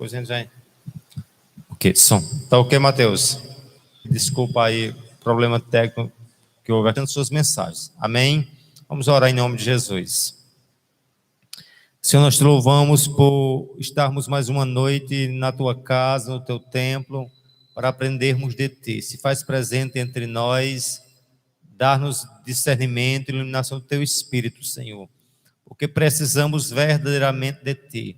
Pois a gente Ok, som. Tá ok, Mateus? Desculpa aí, problema técnico que houve atendendo suas mensagens. Amém? Vamos orar em nome de Jesus. Senhor, nós te louvamos por estarmos mais uma noite na tua casa, no teu templo, para aprendermos de ti. Se faz presente entre nós, dar-nos discernimento e iluminação do teu Espírito, Senhor, porque precisamos verdadeiramente de ti.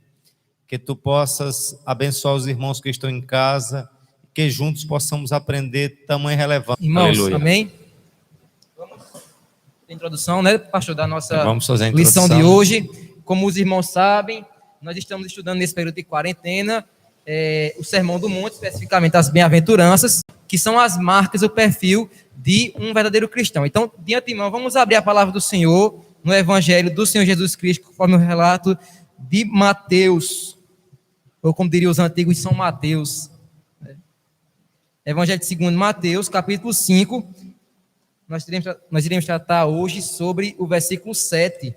Que tu possas abençoar os irmãos que estão em casa, que juntos possamos aprender tamanha relevância. Irmãos, Aleluia. amém? Vamos a introdução, né, pastor, da nossa Vamos fazer a lição introdução de hoje. Como os irmãos sabem, nós estamos estudando nesse período de quarentena o Sermão do Monte, especificamente as bem-aventuranças, que são as marcas, o perfil de um verdadeiro cristão. Então, de antemão, vamos abrir a palavra do Senhor no Evangelho do Senhor Jesus Cristo, conforme o relato de Mateus, ou como diriam os antigos, São Mateus. Evangelho segundo Mateus, capítulo 5. Nós iremos tratar hoje sobre o versículo 7.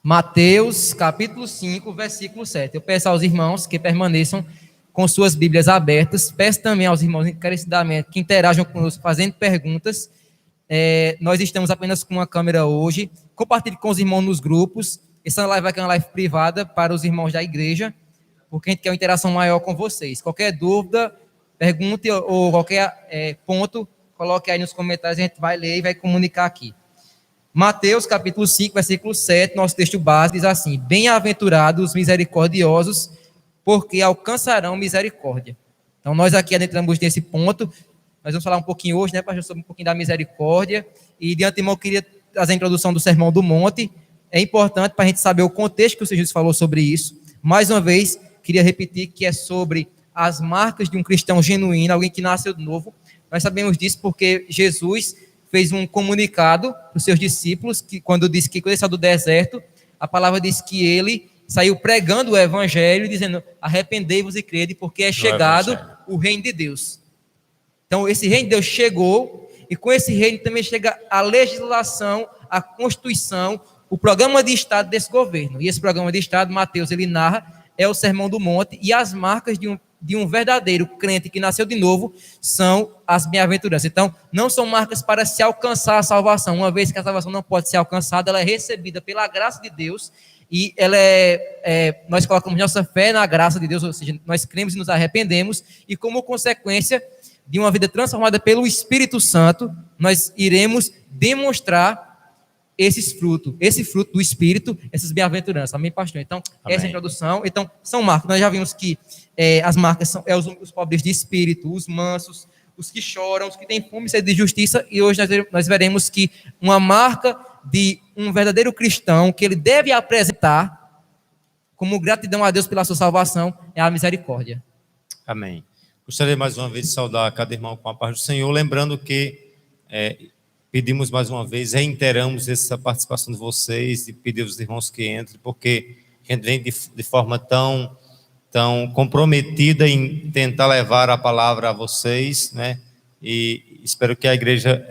Mateus, capítulo 5, versículo 7. Eu peço aos irmãos que permaneçam com suas Bíblias abertas. Peço também aos irmãos encarecidamente que interajam conosco fazendo perguntas. Nós estamos apenas com uma câmera hoje. Compartilhe com os irmãos nos grupos. Essa live vai ser uma live privada para os irmãos da igreja, porque a gente quer uma interação maior com vocês. Qualquer dúvida, pergunte ou qualquer ponto, coloque aí nos comentários, a gente vai ler e vai comunicar aqui. Mateus, capítulo 5, versículo 7, nosso texto base diz assim: Bem-aventurados os misericordiosos, porque alcançarão misericórdia. Então, nós aqui adentramos nesse ponto. Nós vamos falar um pouquinho hoje, né, pastor, sobre um pouquinho da misericórdia. E de antemão, eu queria trazer a introdução do Sermão do Monte. É importante para a gente saber o contexto que o Senhor Jesus falou sobre isso. Mais uma vez, queria repetir que é sobre as marcas de um cristão genuíno, alguém que nasceu de novo. Nós sabemos disso porque Jesus fez um comunicado para os seus discípulos, que quando disse que quando ele saiu do deserto, a palavra diz que ele saiu pregando o evangelho, dizendo: arrependei-vos e crede, porque é chegado o reino de Deus. Então, esse reino de Deus chegou, e com esse reino também chega a legislação, a constituição, o programa de Estado desse governo. E esse programa de Estado, Mateus, ele narra, é o Sermão do Monte, e as marcas de um verdadeiro crente que nasceu de novo são as bem-aventuranças. Então, não são marcas para se alcançar a salvação. Uma vez que a salvação não pode ser alcançada, ela é recebida pela graça de Deus, e ela nós colocamos nossa fé na graça de Deus, ou seja, nós cremos e nos arrependemos, e como consequência de uma vida transformada pelo Espírito Santo, nós iremos demonstrar esse fruto do Espírito, essas bem-aventuranças. Amém, pastor? Então, amém. Essa é a introdução. Então, são marcas. Nós já vimos que as marcas são os pobres de espírito, os mansos, os que choram, os que têm fome e sede de justiça. E hoje nós veremos que uma marca de um verdadeiro cristão, que ele deve apresentar como gratidão a Deus pela sua salvação, é a misericórdia. Amém. Gostaria mais uma vez de saudar cada irmão com a paz do Senhor, lembrando que pedimos mais uma vez, reiteramos essa participação de vocês e pedir aos irmãos que entrem, porque a gente vem de forma tão comprometida em tentar levar a palavra a vocês, né? E espero que a igreja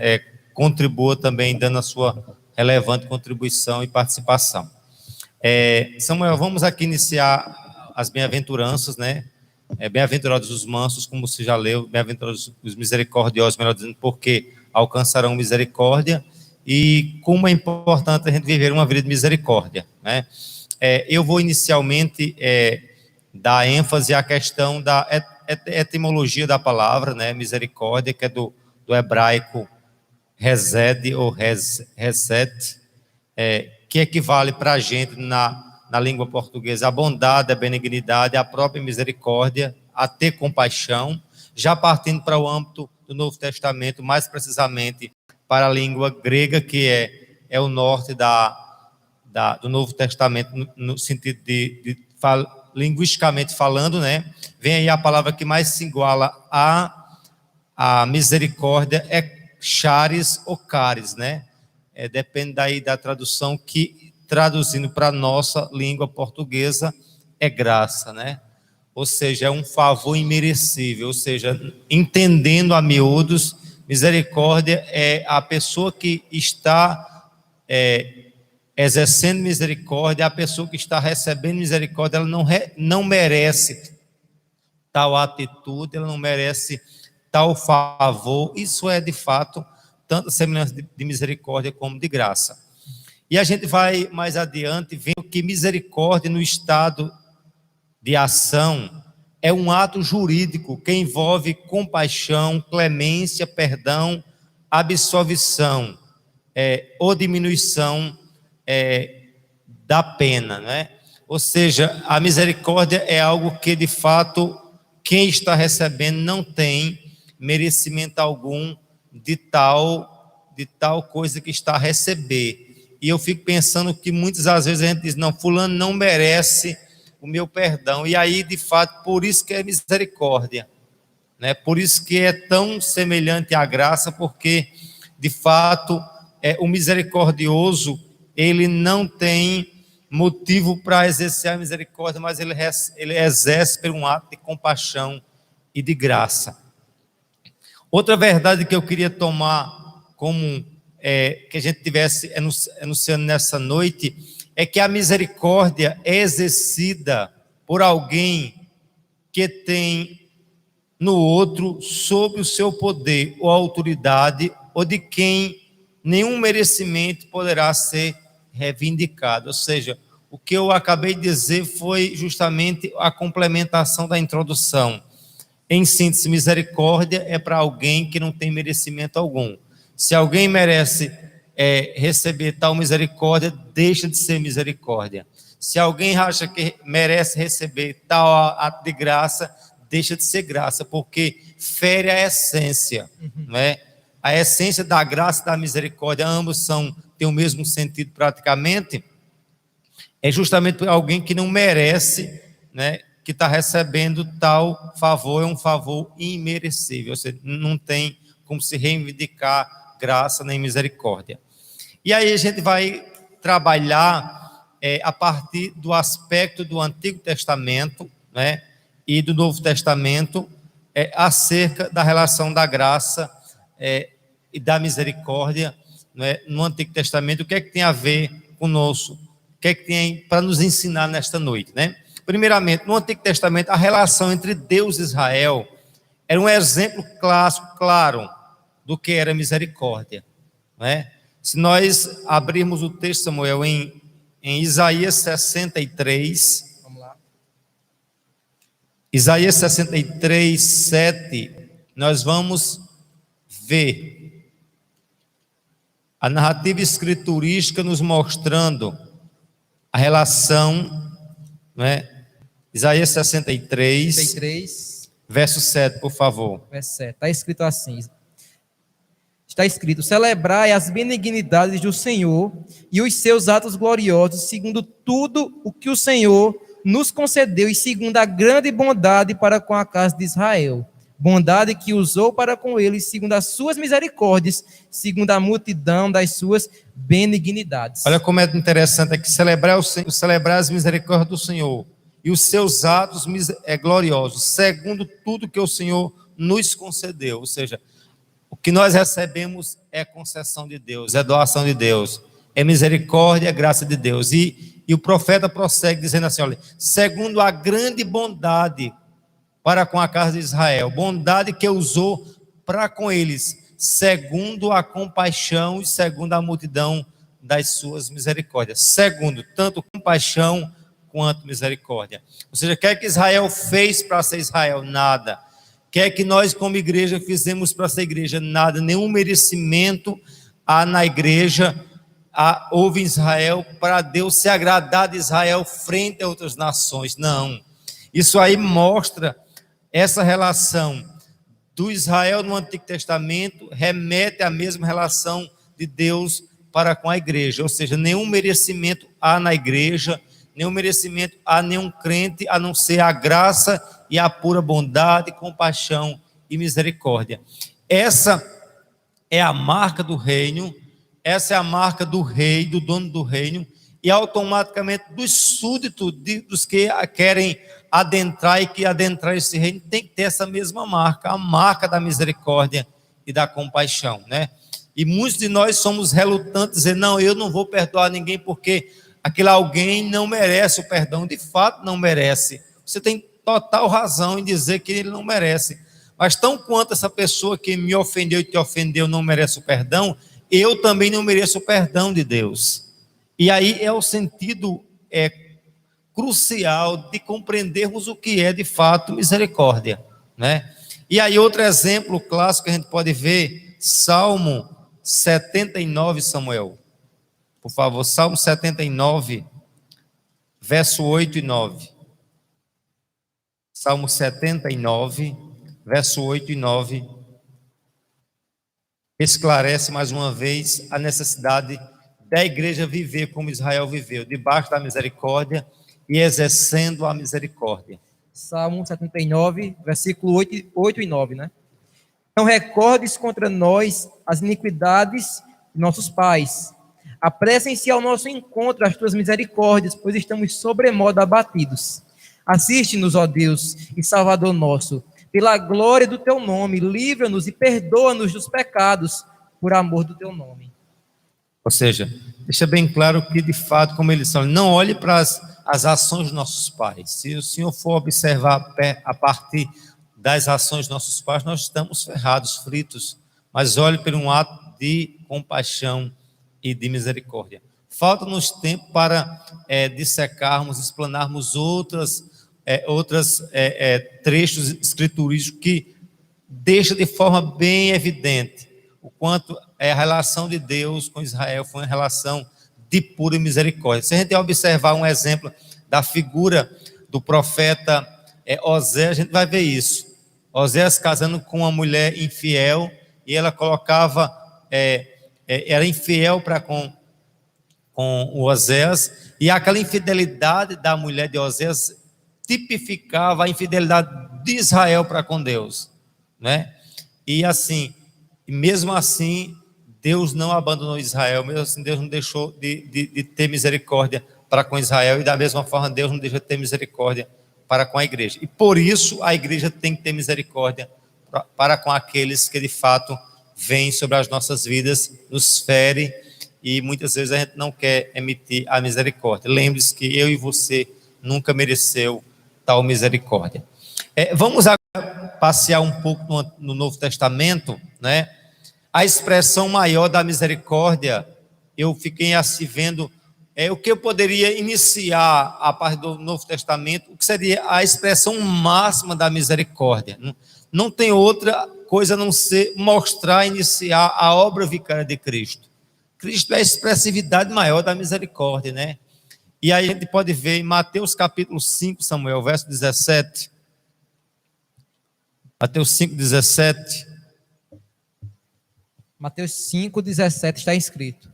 contribua também, dando a sua relevante contribuição e participação. Samuel, vamos aqui iniciar as bem-aventuranças, né? Bem-aventurados os mansos, como você já leu, bem-aventurados os misericordiosos, melhor dizendo, porque alcançarão misericórdia, e como é importante a gente viver uma vida de misericórdia, né? Eu vou inicialmente dar ênfase à questão da etimologia da palavra, né? Misericórdia, que é do hebraico resed ou reset, que equivale para a gente na língua portuguesa a bondade, a benignidade, a própria misericórdia, a ter compaixão. Já partindo para o âmbito do Novo Testamento, mais precisamente para a língua grega, que é o norte do Novo Testamento, no sentido linguisticamente falando, né? Vem aí a palavra que mais se iguala a misericórdia, é charis ou caris, né? Depende daí da tradução, que traduzindo para a nossa língua portuguesa é graça, né? Ou seja, é um favor imerecível, ou seja, entendendo a miúdos, misericórdia é a pessoa que está exercendo misericórdia, a pessoa que está recebendo misericórdia, ela não merece tal atitude, ela não merece tal favor. Isso é, de fato, tanto semelhança de misericórdia como de graça. E a gente vai mais adiante vendo que misericórdia no estado de ação é um ato jurídico que envolve compaixão, clemência, perdão, absolvição, ou diminuição da pena, né? Ou seja, a misericórdia é algo que, de fato, quem está recebendo não tem merecimento algum de tal coisa que está a receber. E eu fico pensando que muitas das vezes a gente diz, não, fulano não merece o meu perdão. E aí, de fato, por isso que é misericórdia, né? Por isso que é tão semelhante à graça, porque, de fato, o misericordioso, ele não tem motivo para exercer a misericórdia, mas ele exerce por um ato de compaixão e de graça. Outra verdade que eu queria tomar como que a gente tivesse enunciando nessa noite é que a misericórdia é exercida por alguém que tem no outro sob o seu poder ou autoridade, ou de quem nenhum merecimento poderá ser reivindicado. Ou seja, o que eu acabei de dizer foi justamente a complementação da introdução. Em síntese, misericórdia é para alguém que não tem merecimento algum. Se alguém merece receber tal misericórdia, deixa de ser misericórdia. Se alguém acha que merece receber tal ato de graça, deixa de ser graça, porque fere a essência, não é? A essência da graça e da misericórdia, ambos têm o mesmo sentido praticamente, é justamente alguém que não merece, né, que está recebendo tal favor, é um favor imerecível, ou seja, não tem como se reivindicar graça nem misericórdia. E aí a gente vai trabalhar a partir do aspecto do Antigo Testamento, né, e do Novo Testamento, acerca da relação da graça e da misericórdia, né, no Antigo Testamento. O que é que tem a ver conosco? O que é que tem para nos ensinar nesta noite, né? Primeiramente, no Antigo Testamento, a relação entre Deus e Israel era um exemplo clássico, claro, do que era misericórdia, né? Se nós abrirmos o texto, Samuel, em Isaías 63, Vamos lá. Isaías 63, 7, nós vamos ver a narrativa escriturística nos mostrando a relação, né? Isaías 63, verso 7, por favor. Verso 7, está escrito assim, está escrito, celebrai as benignidades do Senhor e os seus atos gloriosos, segundo tudo o que o Senhor nos concedeu e segundo a grande bondade para com a casa de Israel, bondade que usou para com eles, segundo as suas misericórdias, segundo a multidão das suas benignidades. Olha como é interessante aqui, celebrar as misericórdias do Senhor e os seus atos gloriosos, segundo tudo que o Senhor nos concedeu. Ou seja, o que nós recebemos é concessão de Deus, é doação de Deus, é misericórdia, é graça de Deus. E o profeta prossegue dizendo assim, olha, segundo a grande bondade para com a casa de Israel, bondade que usou para com eles, segundo a compaixão e segundo a multidão das suas misericórdias. Segundo, tanto compaixão quanto misericórdia. Ou seja, o que é que Israel fez para ser Israel? Nada. O que é que nós como igreja fizemos para ser igreja? Nada. Nenhum merecimento há na igreja, houve em Israel, para Deus se agradar de Israel frente a outras nações. Não. Isso aí mostra essa relação do Israel no Antigo Testamento, remete à mesma relação de Deus para com a igreja. Ou seja, nenhum merecimento há na igreja, nenhum merecimento a nenhum crente, a não ser a graça e a pura bondade, compaixão e misericórdia. Essa é a marca do reino, essa é a marca do rei, do dono do reino, e automaticamente dos súditos, dos que querem adentrar e que adentrar esse reino, tem que ter essa mesma marca, a marca da misericórdia e da compaixão, né? E muitos de nós somos relutantes, dizer, não, eu não vou perdoar ninguém porque aquele alguém não merece o perdão. De fato, não merece. Você tem total razão em dizer que ele não merece. Mas tão quanto essa pessoa que me ofendeu e te ofendeu não merece o perdão, eu também não mereço o perdão de Deus. E aí é o sentido crucial de compreendermos o que é de fato misericórdia, né? E aí outro exemplo clássico que a gente pode ver, Salmo 79, Samuel. Por favor, Salmo 79, verso 8 e 9. Salmo 79, verso 8 e 9. Esclarece mais uma vez a necessidade da igreja viver como Israel viveu, debaixo da misericórdia e exercendo a misericórdia. Salmo 79, versículo 8 e 9, né? Não recordes contra nós as iniquidades de nossos pais. Apressem-se ao nosso encontro as tuas misericórdias, pois estamos sobremodo abatidos. Assiste-nos, ó Deus e Salvador nosso, pela glória do teu nome, livra-nos e perdoa-nos dos pecados, por amor do teu nome. Ou seja, deixa bem claro que de fato, como eles são, não olhe para as ações dos nossos pais. Se o senhor for observar a partir das ações dos nossos pais, nós estamos ferrados, fritos, mas olhe por um ato de compaixão e de misericórdia. Falta-nos tempo para dissecarmos, explanarmos outros trechos escriturísticos que deixa de forma bem evidente o quanto a relação de Deus com Israel foi uma relação de pura misericórdia. Se a gente observar um exemplo da figura do profeta Osés, a gente vai ver isso. Osés casando com uma mulher infiel, e ela colocava, era infiel para com o Osés, e aquela infidelidade da mulher de Osés tipificava a infidelidade de Israel para com Deus, né? E assim, mesmo assim, Deus não abandonou Israel, mesmo assim Deus não deixou de ter misericórdia para com Israel, e da mesma forma Deus não deixa de ter misericórdia para com a igreja. E por isso a igreja tem que ter misericórdia para com aqueles que de fato vêm sobre as nossas vidas, nos fere, e muitas vezes a gente não quer emitir a misericórdia. Lembre-se que eu e você nunca mereceu tal misericórdia. Vamos agora passear um pouco no Novo Testamento, né? A expressão maior da misericórdia, eu fiquei assim vendo o que eu poderia iniciar a parte do Novo Testamento, o que seria a expressão máxima da misericórdia. Não tem outra coisa a não ser mostrar, iniciar a obra vicária de Cristo. Cristo é a expressividade maior da misericórdia, né? E aí a gente pode ver em Mateus capítulo 5, Samuel, verso 17. Mateus 5, 17. Mateus 5, 17 está escrito: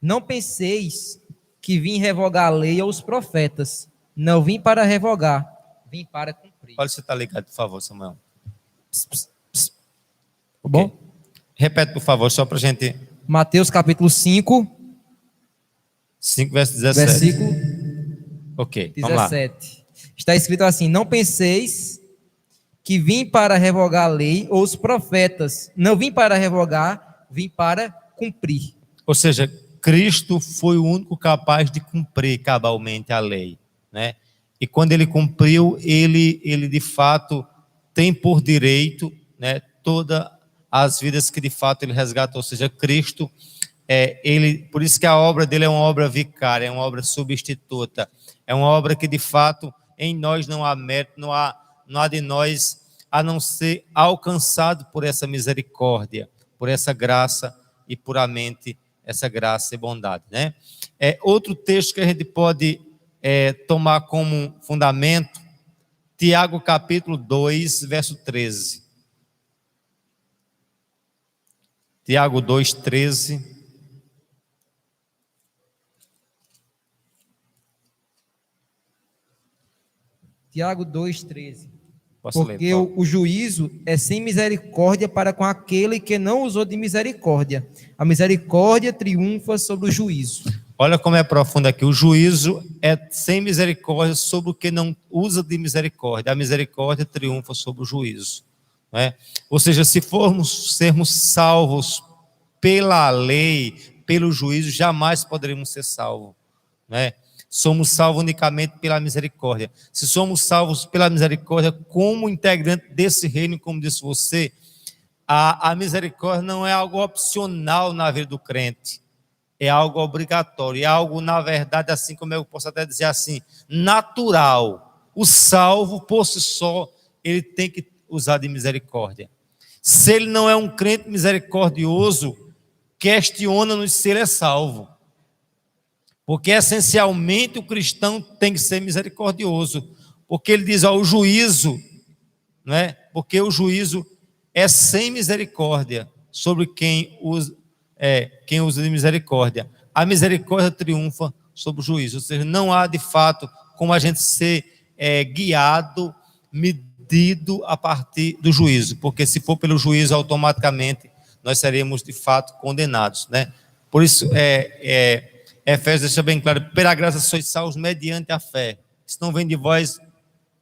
não penseis que vim revogar a lei ou os profetas. Não vim para revogar, vim para cumprir. Olha, você está ligado, por favor, Samuel. Tá bom? Okay. Repete, por favor, só para a gente... Mateus capítulo 5, verso 17. Versículo Ok, 17. vamos lá. Está escrito assim: não penseis que vim para revogar a lei ou os profetas. Não vim para revogar, vim para cumprir. Ou seja, Cristo foi o único capaz de cumprir cabalmente a lei, né? E quando ele cumpriu, ele de fato tem por direito, né, todas as vidas que de fato ele resgatou. Ou seja, Cristo, por isso que a obra dele é uma obra vicária, é uma obra substituta, é uma obra que de fato em nós não há mérito, não há de nós a não ser alcançado por essa misericórdia, por essa graça e puramente essa graça e bondade, né? Outro texto que a gente pode tomar como fundamento, Tiago capítulo 2, verso 13. Tiago 2, 13. Tiago 2, 13. Porque o juízo é sem misericórdia para com aquele que não usou de misericórdia. A misericórdia triunfa sobre o juízo. Olha como é profundo aqui. O juízo é sem misericórdia sobre o que não usa de misericórdia. A misericórdia triunfa sobre o juízo, não é? Ou seja, se sermos salvos pela lei, pelo juízo, jamais poderemos ser salvos, né? Somos salvos unicamente pela misericórdia. Se somos salvos pela misericórdia, como integrante desse reino, como disse você, a misericórdia não é algo opcional na vida do crente, é algo obrigatório, é algo, na verdade, assim como eu posso até dizer assim, natural. O salvo, por si só, ele tem que usar de misericórdia. Se ele não é um crente misericordioso, questiona-nos se ele é salvo. Porque, essencialmente, o cristão tem que ser misericordioso. Porque ele diz, ó, o juízo, né? Porque o juízo é sem misericórdia sobre quem usa de misericórdia. A misericórdia triunfa sobre o juízo. Ou seja, não há, de fato, como a gente ser guiado, medido a partir do juízo. Porque se for pelo juízo, automaticamente, nós seremos, de fato, condenados, né? Por isso, Efésios deixa bem claro, pela graça sois salvos mediante a fé. Isso não vem de vós,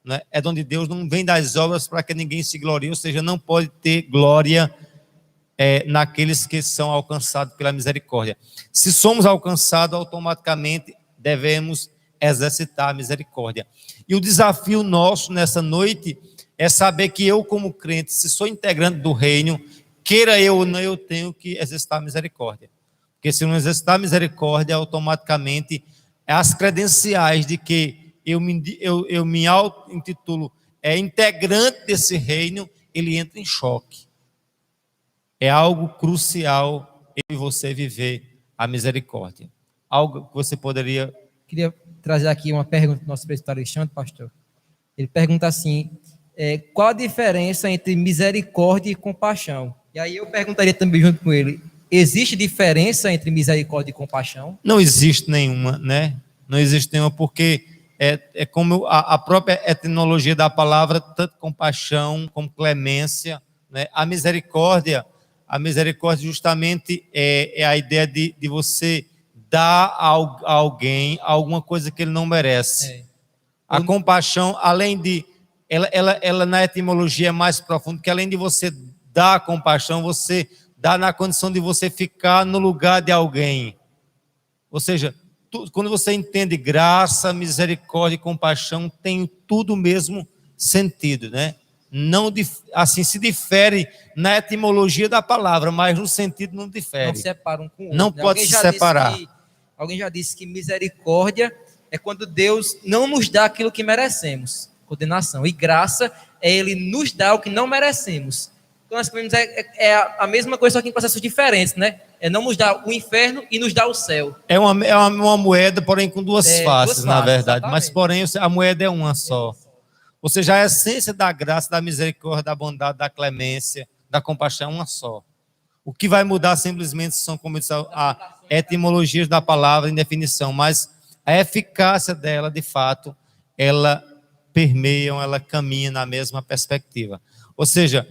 né? É dom de Deus, não vem das obras para que ninguém se glorie, ou seja, não pode ter glória naqueles que são alcançados pela misericórdia. Se somos alcançados, automaticamente devemos exercitar a misericórdia. E o desafio nosso nessa noite é saber que eu, como crente, se sou integrante do reino, queira eu ou não, eu tenho que exercitar a misericórdia. Porque se não exercitar a misericórdia, automaticamente as credenciais de que eu me auto-intitulo integrante desse reino, ele entra em choque. É algo crucial em você viver a misericórdia. Algo que você poderia... Queria trazer aqui uma pergunta do nosso presbiteriano Alexandre, pastor. Ele pergunta assim, qual a diferença entre misericórdia e compaixão? E aí eu perguntaria também junto com ele, existe diferença entre misericórdia e compaixão? Não existe nenhuma, né? Não existe nenhuma, porque é como a própria etimologia da palavra, tanto compaixão como clemência, né? A misericórdia justamente é a ideia de você dar a alguém alguma coisa que ele não merece. A compaixão, além de... Ela na etimologia é mais profunda, que além de você dar a compaixão, você dá na condição de você ficar no lugar de alguém. Ou seja, quando você entende graça, misericórdia e compaixão, tem tudo o mesmo sentido, né? Não, assim, se difere na etimologia da palavra, mas no sentido não difere. Não separa um com o outro. Não pode se separar. Alguém já disse que misericórdia é quando Deus não nos dá aquilo que merecemos, condenação. E graça é Ele nos dar o que não merecemos. Então nós comemos a mesma coisa, só que em processos diferentes, né? É não nos dar o inferno e nos dar o céu. É uma moeda, porém com duas faces, na verdade. Exatamente. Mas, porém, a moeda é uma só. Ou seja, a essência da graça, da misericórdia, da bondade, da clemência, da compaixão é uma só. O que vai mudar simplesmente são, como eu disse, a etimologias da palavra em definição, mas a eficácia dela, de fato, ela permeia, ela caminha na mesma perspectiva. Ou seja,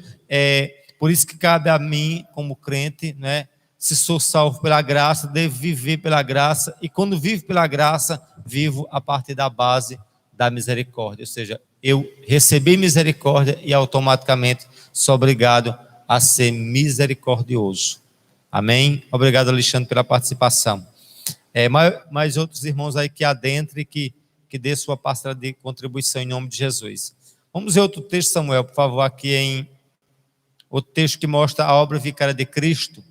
por isso que cabe a mim, como crente, né, se sou salvo pela graça, devo viver pela graça, e quando vivo pela graça, vivo a partir da base da misericórdia. Ou seja, eu recebi misericórdia e automaticamente sou obrigado a ser misericordioso. Amém? Obrigado, Alexandre, pela participação. Mais outros irmãos aí que adentrem, que dê sua parcela de contribuição em nome de Jesus. Vamos ver outro texto, Samuel, por favor, aqui em o texto que mostra a obra vicária de Cristo.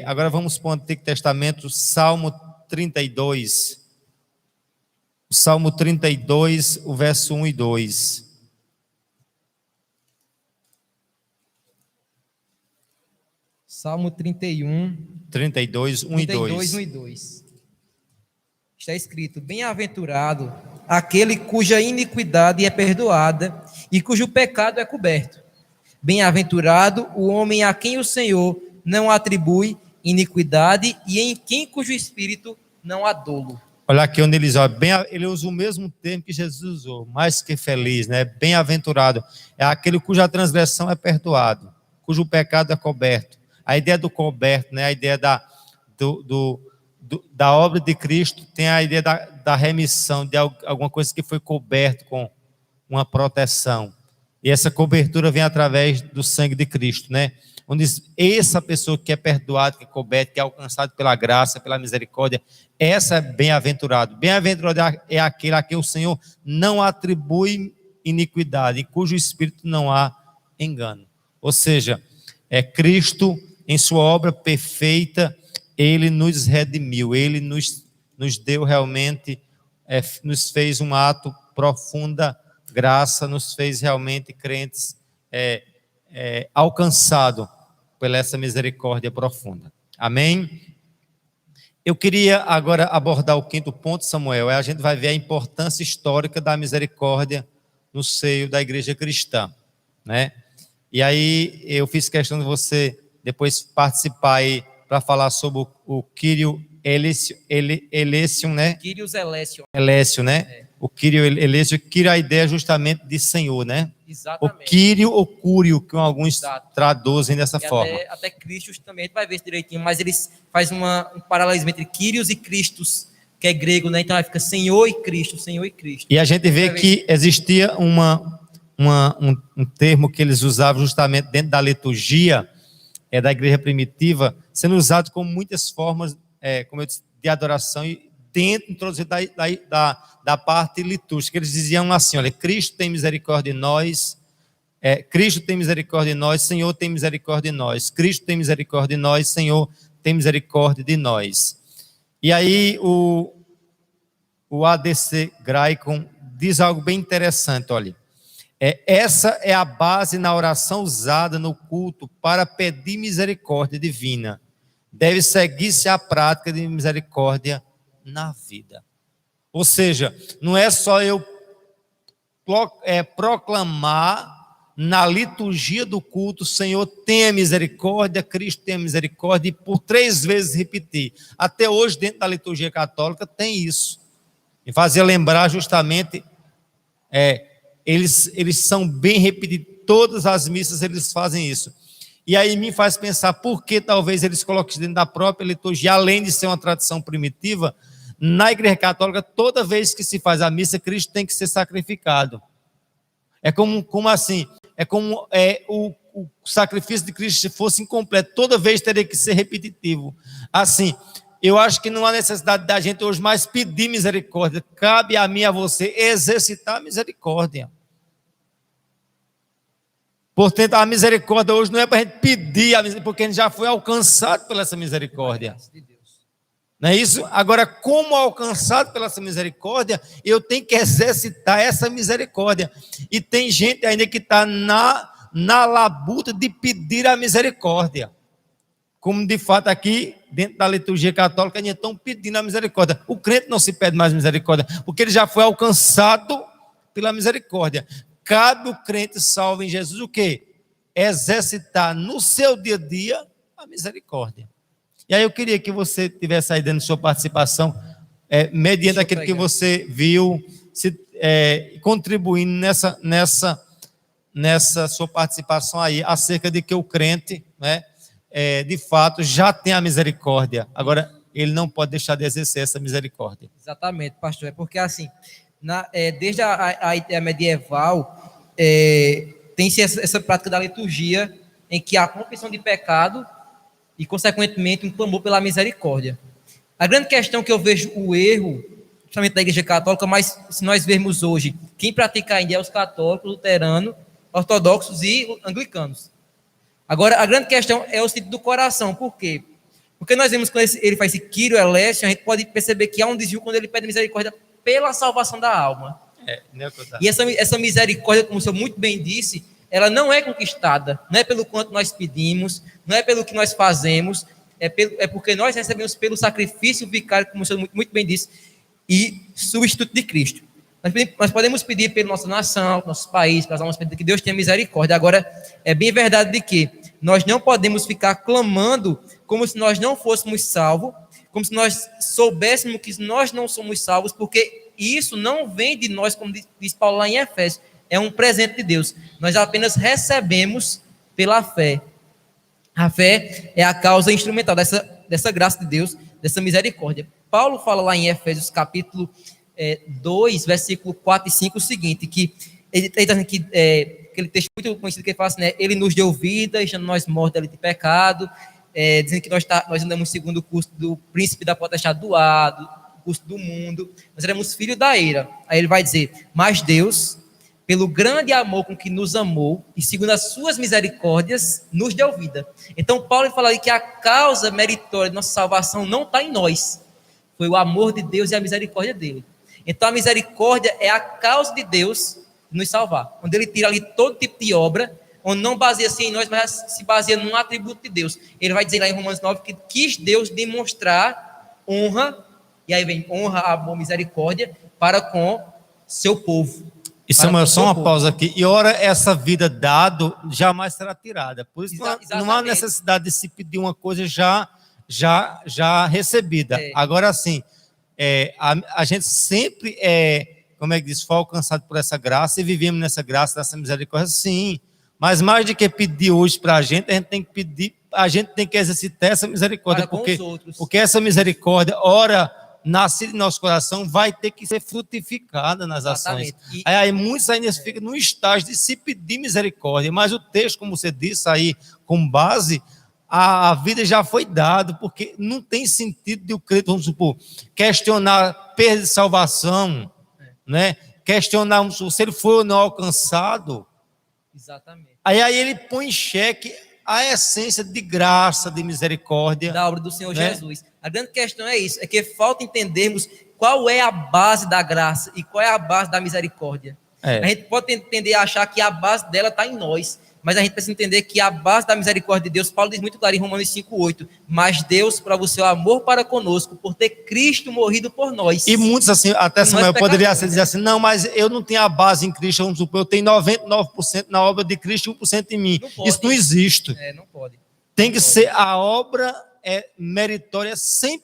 Agora vamos para o Antigo Testamento, Salmo 32. Salmo 32, o verso 1 e 2. Salmo 31. 32, 1 e 2. 1 e 2. Está escrito, bem-aventurado aquele cuja iniquidade é perdoada e cujo pecado é coberto. Bem-aventurado o homem a quem o Senhor não atribui iniquidade e em quem cujo espírito não há dolo. Olha aqui onde ele usa o mesmo termo que Jesus usou, mais que feliz, né? Bem-aventurado é aquele cuja transgressão é perdoado, cujo pecado é coberto. A ideia do coberto, né? A ideia da obra de Cristo tem a ideia da remissão de alguma coisa que foi coberto com uma proteção. E essa cobertura vem através do sangue de Cristo, né? onde diz, essa pessoa que é perdoada, que é coberta, que é alcançada pela graça, pela misericórdia, essa é bem-aventurado. Bem-aventurado é aquele a quem o Senhor não atribui iniquidade, em cujo espírito não há engano. Ou seja, é Cristo, em sua obra perfeita, ele nos redimiu, ele nos deu realmente, nos fez um ato profunda graça, nos fez realmente crentes alcançados pela essa misericórdia profunda. Amém? Eu queria agora abordar o quinto ponto, Samuel, a gente vai ver a importância histórica da misericórdia no seio da igreja cristã, né? E aí eu fiz questão de você depois participar aí para falar sobre o Kyrios Eleison, né? Kyrios Eleison. Eleison, né? O Kyrios Eleison, Kyrios, a ideia justamente de Senhor, né? Exatamente. O Kyrios ou Cúrio, que alguns traduzem dessa forma. Até Cristos também, a gente vai ver isso direitinho, mas eles fazem um paralelismo entre Kyrios e Christos, que é grego, né? Então aí fica Senhor e Cristo, Senhor e Cristo. E a gente vê que existia um termo que eles usavam justamente dentro da liturgia da igreja primitiva, sendo usado com muitas formas, como eu disse, de adoração e dentro, introduzido da parte litúrgica. Eles diziam assim, olha, Cristo tem misericórdia de nós, Cristo tem misericórdia de nós, Senhor tem misericórdia de nós, Cristo tem misericórdia de nós, Senhor tem misericórdia de nós. E aí o ADC Graicon diz algo bem interessante, olha, essa é a base na oração usada no culto para pedir misericórdia divina. Deve seguir-se a prática de misericórdia na vida. Ou seja, não é só eu proclamar na liturgia do culto, Senhor tenha misericórdia, Cristo tenha misericórdia, e por 3 vezes repetir. Até hoje, dentro da liturgia católica, tem isso. E fazer lembrar justamente, eles são bem repetidos, todas as missas eles fazem isso. E aí me faz pensar por que talvez eles coloquem dentro da própria liturgia, além de ser uma tradição primitiva, na igreja católica, toda vez que se faz a missa, Cristo tem que ser sacrificado. É como assim? É como o sacrifício de Cristo, se fosse incompleto, toda vez teria que ser repetitivo. Assim, eu acho que não há necessidade da gente hoje mais pedir misericórdia. Cabe a mim e a você exercitar a misericórdia. Portanto, a misericórdia hoje não é para a gente pedir a misericórdia, porque a gente já foi alcançado pela essa misericórdia. Não é isso? Agora, como alcançado pela essa misericórdia, eu tenho que exercitar essa misericórdia. E tem gente ainda que está na labuta de pedir a misericórdia. Como de fato aqui, dentro da liturgia católica, ainda estão pedindo a misericórdia. O crente não se pede mais misericórdia, porque ele já foi alcançado pela misericórdia. Cabe o crente salvo em Jesus o quê? Exercitar no seu dia a dia a misericórdia. E aí eu queria que você tivesse aí dando sua participação, mediante aquilo que você viu, contribuindo nessa sua participação aí, acerca de que o crente, né, de fato, já tem a misericórdia. Agora, ele não pode deixar de exercer essa misericórdia. Exatamente, pastor. É porque, assim, desde a ideia medieval, tem-se essa prática da liturgia em que há confissão de pecado e, consequentemente, um clamor pela misericórdia. A grande questão que eu vejo o erro, principalmente da Igreja Católica, mas se nós vermos hoje, quem pratica ainda é os católicos, luteranos, ortodoxos e anglicanos. Agora, a grande questão é o sentido do coração. Por quê? Porque nós vemos quando ele faz esse Kyrios Eleison, a gente pode perceber que há um desvio quando ele pede misericórdia pela salvação da alma. E essa misericórdia, como o senhor muito bem disse, ela não é conquistada, não é pelo quanto nós pedimos, não é pelo que nós fazemos, é porque nós recebemos pelo sacrifício vicário, como o senhor muito bem disse, e substituto de Cristo. Nós podemos pedir pela nossa nação, nossos países, pelas almas, que Deus tenha misericórdia. Agora, é bem verdade de que nós não podemos ficar clamando como se nós não fôssemos salvos, como se nós soubéssemos que nós não somos salvos, porque isso não vem de nós, como diz Paulo lá em Efésios, é um presente de Deus. Nós apenas recebemos pela fé. A fé é a causa instrumental dessa graça de Deus, dessa misericórdia. Paulo fala lá em Efésios capítulo 2, versículo 4 e 5, o seguinte, que ele está dizendo que aquele texto muito conhecido que ele fala assim, né? Ele nos deu vida, estando nós mortos ali de pecado, dizendo que nós andamos segundo o curso do príncipe da potestade do ar, do curso do mundo, nós éramos filhos da ira. Aí ele vai dizer, mas Deus, pelo grande amor com que nos amou, e segundo as suas misericórdias, nos deu vida. Então Paulo fala aí que a causa meritória de nossa salvação não está em nós, foi o amor de Deus e a misericórdia dele. Então a misericórdia é a causa de Deus nos salvar, onde ele tira ali todo tipo de obra, onde não baseia-se em nós, mas se baseia num atributo de Deus. Ele vai dizer lá em Romanos 9 que quis Deus demonstrar honra, e aí vem honra, amor, misericórdia, para com seu povo. E Samuel, só uma pausa aqui. E ora, essa vida dado jamais será tirada. Por isso não há necessidade de se pedir uma coisa já recebida. Agora sim, a gente sempre como é que diz, foi alcançado por essa graça e vivemos nessa graça, nessa misericórdia, sim. Mas mais do que pedir hoje para a gente tem que pedir, a gente tem que exercitar essa misericórdia, porque essa misericórdia, ora, nascida em nosso coração, vai ter que ser frutificada nas ações. Aí muitos ainda ficam no estágio de se pedir misericórdia, mas o texto, como você disse aí, com base, a vida já foi dada, porque não tem sentido de o crente, vamos supor, questionar perda de salvação, né? Questionar se ele foi ou não alcançado. Exatamente. Aí ele põe em xeque a essência de graça, de misericórdia da obra do Senhor, né? Jesus. A grande questão é isso, é que falta entendermos qual é a base da graça e qual é a base da misericórdia. A gente pode entender e achar que a base dela está em nós, mas a gente precisa entender que a base da misericórdia de Deus, Paulo diz muito claro em Romanos 5,8, mas Deus prova o seu amor para conosco, por ter Cristo morrido por nós. E muitos assim, até Samuel poderia dizer assim, não, mas eu não tenho a base em Cristo, vamos supor, eu tenho 99% na obra de Cristo e 1% em mim. Isso não existe. Não pode. Tem que ser a obra meritória 100%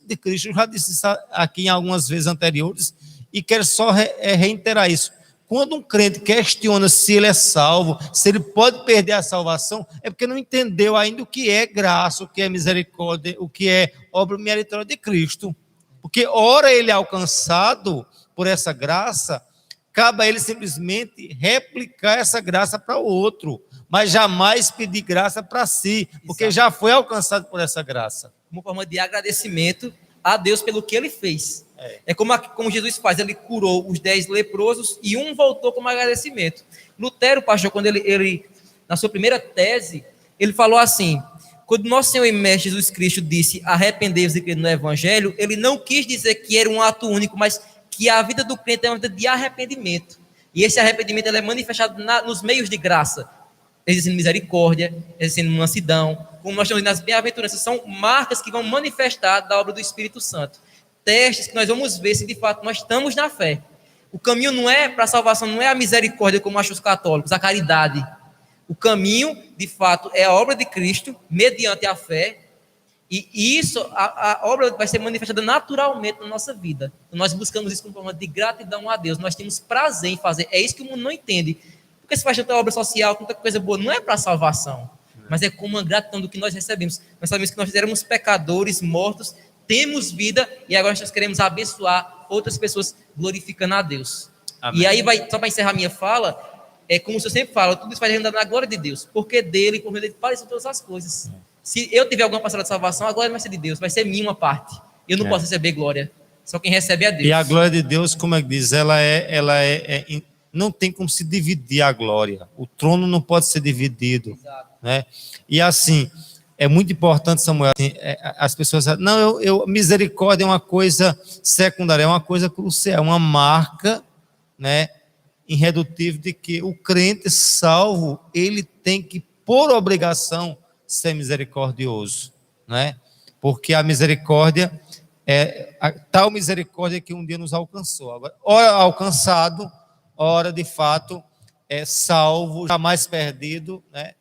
de Cristo. Eu já disse isso aqui em algumas vezes anteriores e quero só reiterar isso. Quando um crente questiona se ele é salvo, se ele pode perder a salvação, é porque não entendeu ainda o que é graça, o que é misericórdia, o que é obra meritória de Cristo. Porque ora ele é alcançado por essa graça, cabe a ele simplesmente replicar essa graça para o outro, mas jamais pedir graça para si, porque já foi alcançado por essa graça. Uma forma de agradecimento a Deus pelo que ele fez. É como Jesus faz, ele curou os 10 leprosos e um voltou como agradecimento. Lutero, pastor, quando ele na sua primeira tese, ele falou assim, quando nosso Senhor e Mestre Jesus Cristo disse, arrependei-vos e crede no Evangelho, ele não quis dizer que era um ato único, mas que a vida do crente é uma vida de arrependimento. E esse arrependimento ele é manifestado nos meios de graça, exercendo misericórdia, exercendo mansidão, como nós temos nas bem-aventuranças, são marcas que vão manifestar da obra do Espírito Santo. Testes que nós vamos ver se de fato nós estamos na fé. O caminho não é para a salvação, não é a misericórdia como acham os católicos, a caridade. O caminho, de fato, é a obra de Cristo, mediante a fé, e isso, a obra vai ser manifestada naturalmente na nossa vida. Nós buscamos isso como forma de gratidão a Deus, nós temos prazer em fazer, é isso que o mundo não entende. Porque se faz tanta obra social, tanta coisa boa, não é para a salvação, mas é como uma gratidão do que nós recebemos. Nós sabemos que nós éramos pecadores, mortos, temos vida, e agora nós queremos abençoar outras pessoas, glorificando a Deus. Amém. E aí, só para encerrar minha fala, é como eu sempre falo, tudo isso vai andar na glória de Deus, porque dele, por meio dele, parecem todas as coisas. Se eu tiver alguma parcela de salvação, a glória não vai ser de Deus, vai ser minha uma parte. Eu não posso receber glória, só quem recebe é Deus. E a glória de Deus, como é que diz, ela não tem como se dividir a glória. O trono não pode ser dividido. Exato. Né? E assim, é muito importante, Samuel, as pessoas dizem, não, misericórdia é uma coisa secundária, é uma coisa crucial, é uma marca, né, irredutível de que o crente salvo, ele tem que, por obrigação, ser misericordioso, né? Porque a misericórdia é a tal misericórdia que um dia nos alcançou. Agora, ora alcançado, ora de fato salvo, jamais perdido, né?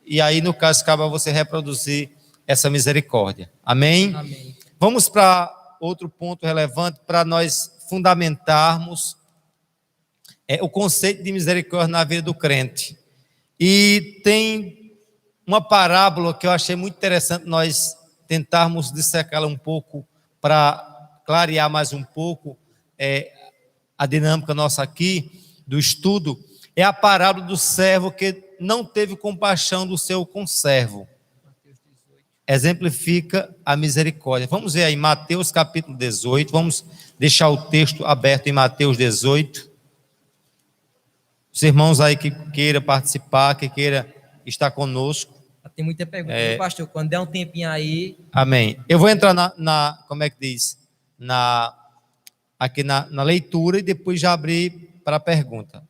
E aí, no caso, cabe a você reproduzir essa misericórdia. Amém? Amém. Vamos para outro ponto relevante para nós fundamentarmos o conceito de misericórdia na vida do crente. E tem uma parábola que eu achei muito interessante nós tentarmos dissecá-la um pouco para clarear mais um pouco a dinâmica nossa aqui do estudo, É a parábola do servo que não teve compaixão do seu conservo. Exemplifica a misericórdia. Vamos ver aí Mateus capítulo 18, vamos deixar o texto aberto em Mateus 18. Os irmãos aí que queira participar, que queira estar conosco. Tem muita pergunta, meu pastor, quando der um tempinho aí... Amém. Eu vou entrar como é que diz? Aqui na leitura e depois já abrir para a pergunta.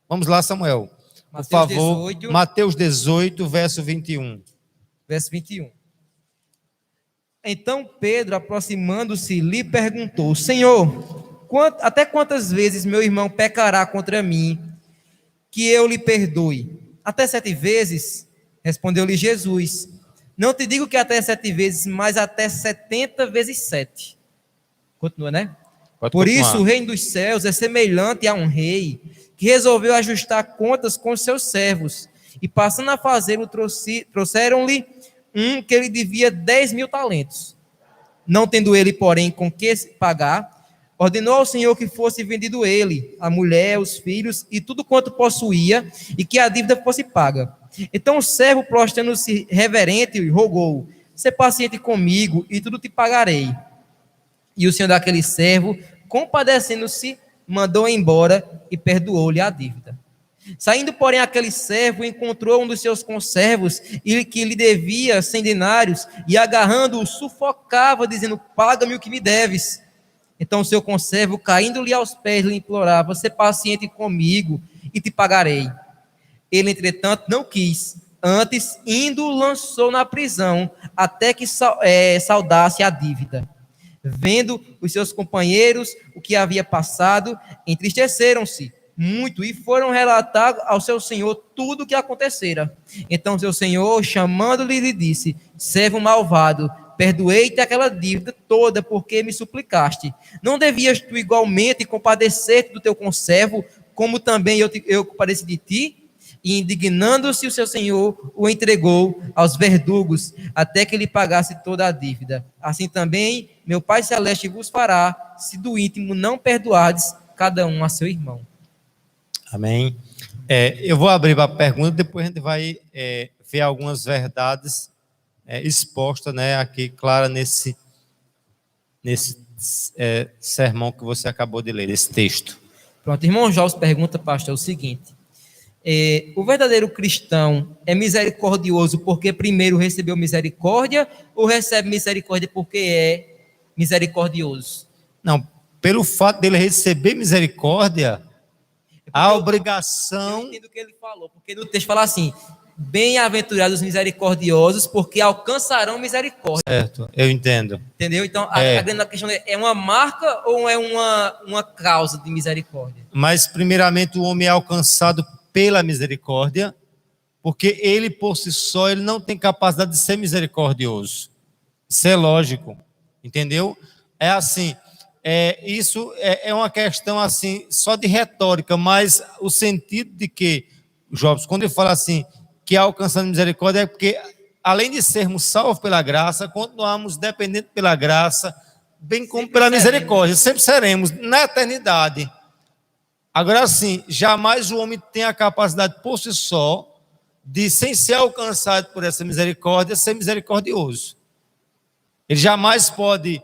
Vamos lá, Samuel. Por favor, 18, Mateus 18, verso 21. Verso 21. Então Pedro, aproximando-se, lhe perguntou: Senhor, até quantas vezes meu irmão pecará contra mim, que eu lhe perdoe? Até 7 vezes? Respondeu-lhe Jesus: Não te digo que até 7 vezes, mas até 70 vezes 7. Continua, né? Por isso o reino dos céus é semelhante a um rei que resolveu ajustar contas com os seus servos. E passando a fazê-lo, trouxeram-lhe um que lhe devia 10.000 talentos. Não tendo ele, porém, com que pagar, ordenou ao Senhor que fosse vendido ele, a mulher, os filhos e tudo quanto possuía, e que a dívida fosse paga. Então o servo, prostrando-se reverente, rogou: Sê paciente comigo, e tudo te pagarei. E o senhor daquele servo, compadecendo-se, mandou embora e perdoou-lhe a dívida. Saindo, porém, aquele servo encontrou um dos seus conservos, e que lhe devia 100 denários, e agarrando-o, sufocava, dizendo: Paga-me o que me deves. Então o seu conservo, caindo-lhe aos pés, lhe implorava: Sê paciente comigo, e te pagarei. Ele, entretanto, não quis. Antes, indo, lançou na prisão, até que saldasse a dívida. Vendo os seus companheiros o que havia passado, entristeceram-se muito e foram relatar ao seu senhor tudo o que acontecera. Então seu senhor, chamando-lhe, lhe disse: Servo malvado, perdoei-te aquela dívida toda, porque me suplicaste. Não devias tu igualmente compadecer-te do teu conservo, como também eu compadeci de ti? E indignando-se o seu senhor, o entregou aos verdugos, até que lhe pagasse toda a dívida. Assim também meu Pai Celeste vos fará, se do íntimo não perdoardes cada um a seu irmão. Amém. Eu vou abrir para a pergunta, depois a gente vai ver algumas verdades expostas, né, aqui, clara, nesse sermão que você acabou de ler, esse texto. Pronto, irmão Jorge pergunta, pastor, o seguinte: o verdadeiro cristão é misericordioso porque primeiro recebeu misericórdia, ou recebe misericórdia porque é misericordioso? Não, pelo fato dele receber misericórdia, a obrigação... Eu entendo o que ele falou, porque no texto fala assim: bem-aventurados os misericordiosos, porque alcançarão misericórdia. Certo, eu entendo. Entendeu? Então, a grande questão é uma marca ou é uma causa de misericórdia? Mas, primeiramente, o homem é alcançado pela misericórdia, porque ele, por si só, ele não tem capacidade de ser misericordioso. Isso é lógico, entendeu? É assim... isso é uma questão assim, só de retórica, mas o sentido de que, Jobs, quando ele fala assim, que alcançando misericórdia, é porque, além de sermos salvos pela graça, continuamos dependentes pela graça, bem como pela misericórdia, sempre seremos, na eternidade. Agora sim, jamais o homem tem a capacidade por si só, de, sem ser alcançado por essa misericórdia, ser misericordioso. Ele jamais pode...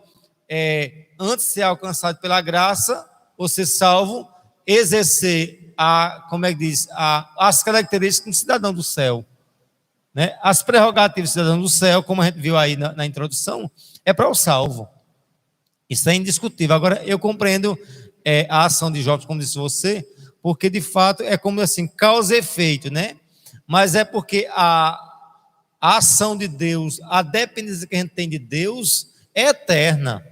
antes de ser alcançado pela graça, ou ser salvo, exercer as características de um cidadão do céu, né? As prerrogativas do cidadão do céu, como a gente viu aí na introdução, é para o salvo. Isso é indiscutível. Agora, eu compreendo a ação de Jó, como disse você, porque de fato é como assim, causa e efeito, né? Mas é porque a ação de Deus, a dependência que a gente tem de Deus é eterna.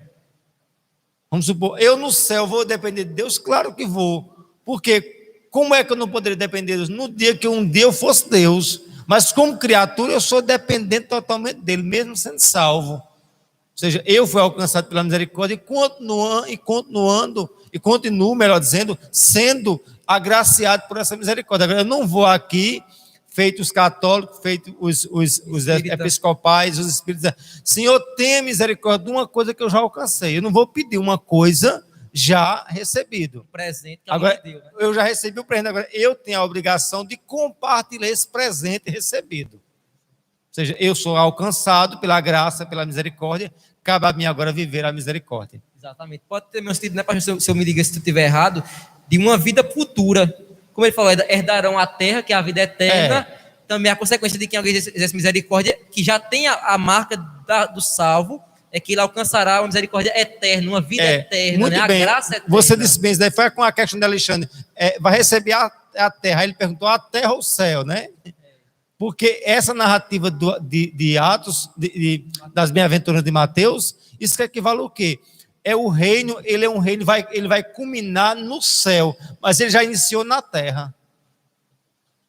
Vamos supor, eu no céu vou depender de Deus? Claro que vou. Porque como é que eu não poderia depender de Deus? No dia que um dia eu fosse Deus. Mas como criatura eu sou dependente totalmente dele, mesmo sendo salvo. Ou seja, eu fui alcançado pela misericórdia e continuo, melhor dizendo, sendo agraciado por essa misericórdia. Agora, eu não vou aqui, feito os católicos, feito os episcopais, os espíritos, Senhor, tenha misericórdia de uma coisa que eu já alcancei. Eu não vou pedir uma coisa já recebido. Presente que Agora, alguém deu, né? eu já recebi o presente, agora eu tenho a obrigação de compartilhar esse presente recebido. Ou seja, eu sou alcançado pela graça, pela misericórdia, cabe a mim agora viver a misericórdia. Exatamente. Pode ter meu sentido, né, pastor? Se eu me diga se tu estiver errado, de uma vida futura. Como ele falou, herdarão a terra, que é a vida eterna. Também a consequência de quem alguém exerce misericórdia, que já tem a marca do salvo, é que ele alcançará uma misericórdia eterna, uma vida eterna, muito né? bem. A graça eterna. Você disse bem, isso daí foi com a questão de Alexandre. Vai receber a terra. Aí ele perguntou a terra ou o céu, né? Porque essa narrativa de Atos, das bem-aventuranças de Mateus, isso que equivale ao quê? É o reino, ele é um reino, ele vai culminar no céu, mas ele já iniciou na terra.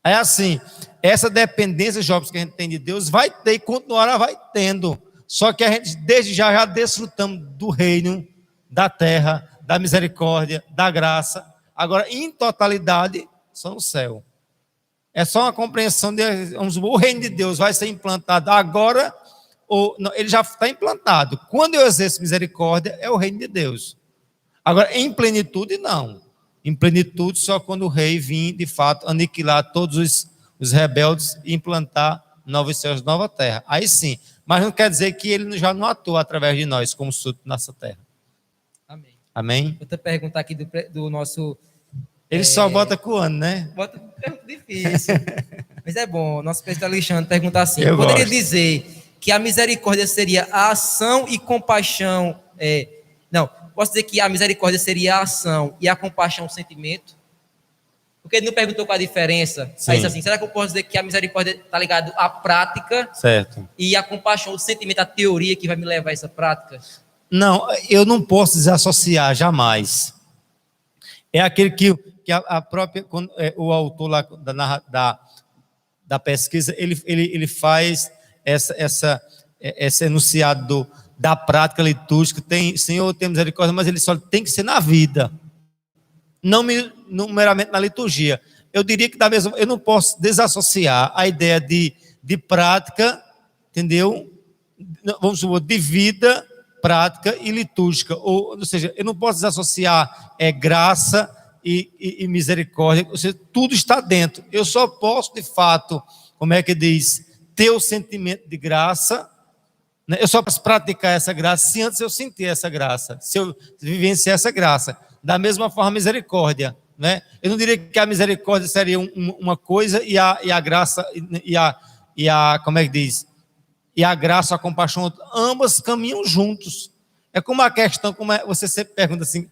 É assim, essa dependência, jovens, que a gente tem de Deus, vai ter e continuará vai tendo. Só que a gente, desde já desfrutamos do reino, da terra, da misericórdia, da graça. Agora, em totalidade, só no céu. É só uma compreensão de, o reino de Deus vai ser implantado agora, ou não, ele já está implantado. Quando eu exerço misericórdia, é o reino de Deus. Agora, em plenitude, não. Em plenitude, só quando o rei vir, de fato, aniquilar todos os rebeldes e implantar novos céus, nova terra. Aí sim. Mas não quer dizer que ele já não atua através de nós, como súdito nessa terra. Amém. Amém? Outra pergunta aqui do nosso... Ele só bota com o ano, né? Bota pergunta difícil. Mas é bom. Nosso pastor Alexandre pergunta assim: Eu poderia gosto. dizer que a misericórdia seria a ação e compaixão? Não, posso dizer que a misericórdia seria a ação e a compaixão o sentimento? Porque ele não perguntou qual a diferença. Sim. Aí assim, será que eu posso dizer que a misericórdia está ligada à prática? Certo. E a compaixão, o sentimento, a teoria que vai me levar a essa prática? Não, eu não posso desassociar jamais. É aquele que a própria, o autor lá da pesquisa, ele faz esse enunciado da prática litúrgica, Senhor, tem misericórdia, mas ele só tem que ser na vida, não meramente na liturgia. Eu diria que eu não posso desassociar a ideia de prática, entendeu? Vamos supor, de vida, prática e litúrgica, ou seja, eu não posso desassociar graça e misericórdia, ou seja, tudo está dentro. Eu só posso, de fato, como é que diz, ter o sentimento de graça, né? Eu só posso praticar essa graça se antes eu sentir essa graça, se eu vivenciar essa graça. Da mesma forma, a misericórdia, né? Eu não diria que a misericórdia seria uma coisa e a graça como é que diz? E a graça, a compaixão, ambas caminham juntos. É como a questão, você sempre pergunta assim,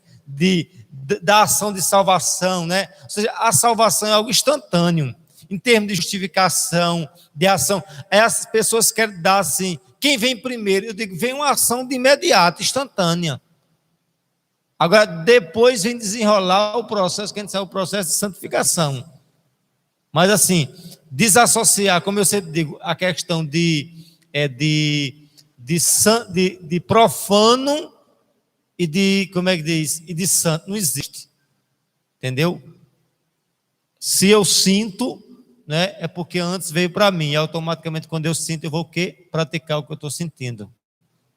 da ação de salvação, né? Ou seja, a salvação é algo instantâneo, em termos de justificação, de ação. Essas pessoas querem dar assim, quem vem primeiro? Eu digo, vem uma ação de imediato, instantânea. Agora, depois vem desenrolar o processo, que a gente sabe, o processo de santificação. Mas assim, desassociar, como eu sempre digo, a questão de profano e de, como é que diz, e de santo, não existe, entendeu? Se eu sinto, né, é porque antes veio para mim, e automaticamente quando eu sinto, eu vou o quê? Praticar o que eu estou sentindo,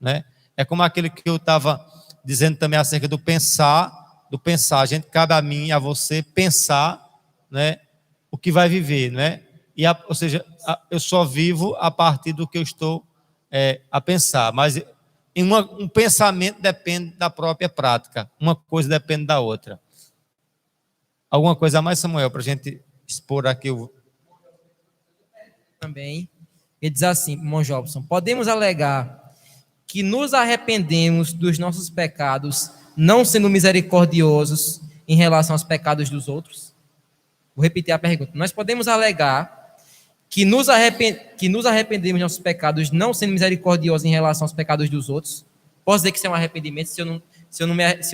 né? É como aquele que eu estava dizendo também acerca do pensar, a gente, cabe a mim e a você pensar, né, o que vai viver, né? Ou seja, eu só vivo a partir do que eu estou a pensar, mas um pensamento depende da própria prática, uma coisa depende da outra. Alguma coisa a mais, Samuel, para a gente expor aqui Também, ele diz assim, irmão Jobson, podemos alegar que nos arrependemos dos nossos pecados, não sendo misericordiosos em relação aos pecados dos outros? Vou repetir a pergunta. Nós podemos alegar que nos arrependemos dos nossos pecados, não sendo misericordiosos em relação aos pecados dos outros? Posso dizer que isso é um arrependimento se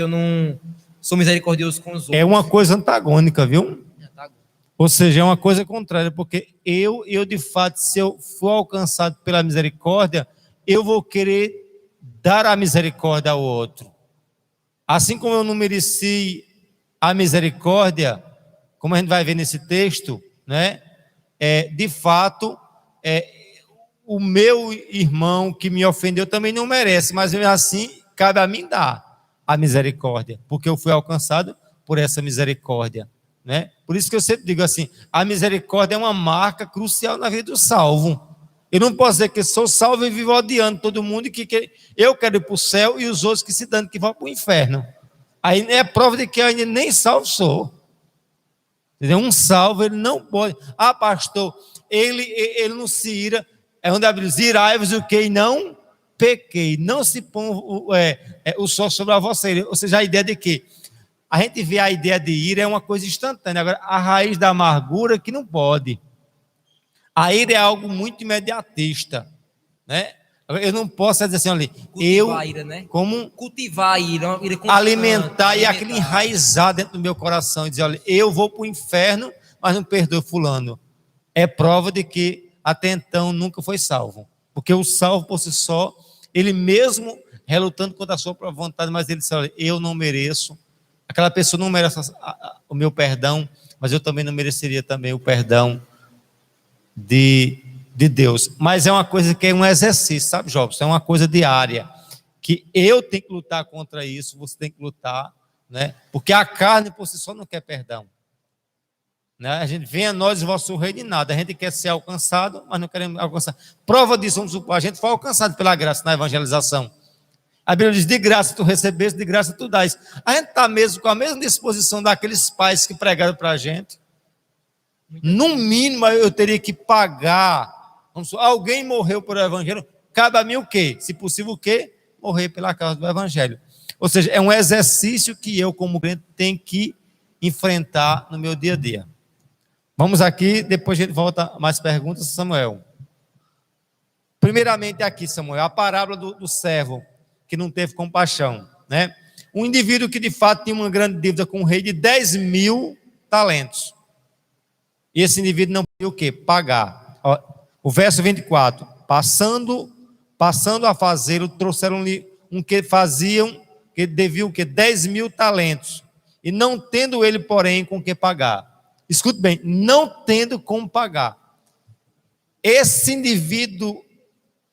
eu não sou misericordioso com os outros? É uma coisa antagônica, viu? Ou seja, é uma coisa contrária, porque eu de fato, se eu for alcançado pela misericórdia, eu vou querer dar a misericórdia ao outro. Assim como eu não mereci a misericórdia, como a gente vai ver nesse texto, né? De fato, o meu irmão que me ofendeu também não merece, mas assim cabe a mim dar. a misericórdia, porque eu fui alcançado por essa misericórdia, né? Por isso que eu sempre digo assim, a misericórdia é uma marca crucial na vida do salvo. Eu não posso dizer que sou salvo e vivo odiando todo mundo e que eu quero ir para o céu e os outros que se dão que vão para o inferno. Aí é prova de que eu ainda nem salvo sou. Entendeu? Um salvo, ele não pode. Ah, pastor, ele não se ira. É onde a Bíblia diz: irai-vos o que não pequei. Não se põe o sol sobre a vossa ira. Ou seja, a ideia de que a gente vê a ideia de ira é uma coisa instantânea. Agora, a raiz da amargura é que não pode. A ira é algo muito imediatista, né? Eu não posso dizer assim, olha, Cultivar a ira, né? como cultivar a ira alimentar e aquilo enraizar dentro do meu coração e dizer, olha, eu vou para o inferno, mas não perdoo fulano. É prova de que até então nunca foi salvo. Porque o salvo por si só, ele mesmo relutando contra a sua própria vontade, mas ele diz, olha, eu não mereço. Aquela pessoa não merece o meu perdão, mas eu também não mereceria também o perdão de Deus. Mas é uma coisa que é um exercício, sabe, Jobs? É uma coisa diária, que eu tenho que lutar contra isso, você tem que lutar, né? Porque a carne por si só não quer perdão, né? A gente vem a nós, vosso rei de nada, a gente quer ser alcançado, mas não queremos alcançar. Prova disso, vamos supor, a gente foi alcançado pela graça na evangelização. A Bíblia diz, de graça tu recebeste, de graça tu dás. A gente está mesmo com a mesma disposição daqueles pais que pregaram para a gente. No mínimo eu teria que pagar. Alguém morreu por o evangelho, cabe a mim o quê? Se possível o quê? Morrer pela causa do evangelho. Ou seja, é um exercício que eu como crente tenho que enfrentar no meu dia a dia. Vamos aqui, depois a gente volta a mais perguntas, Samuel. Primeiramente aqui, Samuel, a parábola do servo que não teve compaixão, né? Um indivíduo que de fato tinha uma grande dívida com o rei de 10.000 talentos. E esse indivíduo não podia o quê? Pagar. O verso 24. Passando a fazê-lo, trouxeram-lhe um que faziam, que devia o quê? 10.000 talentos. E não tendo ele, porém, com que pagar. Escute bem, não tendo como pagar. Esse indivíduo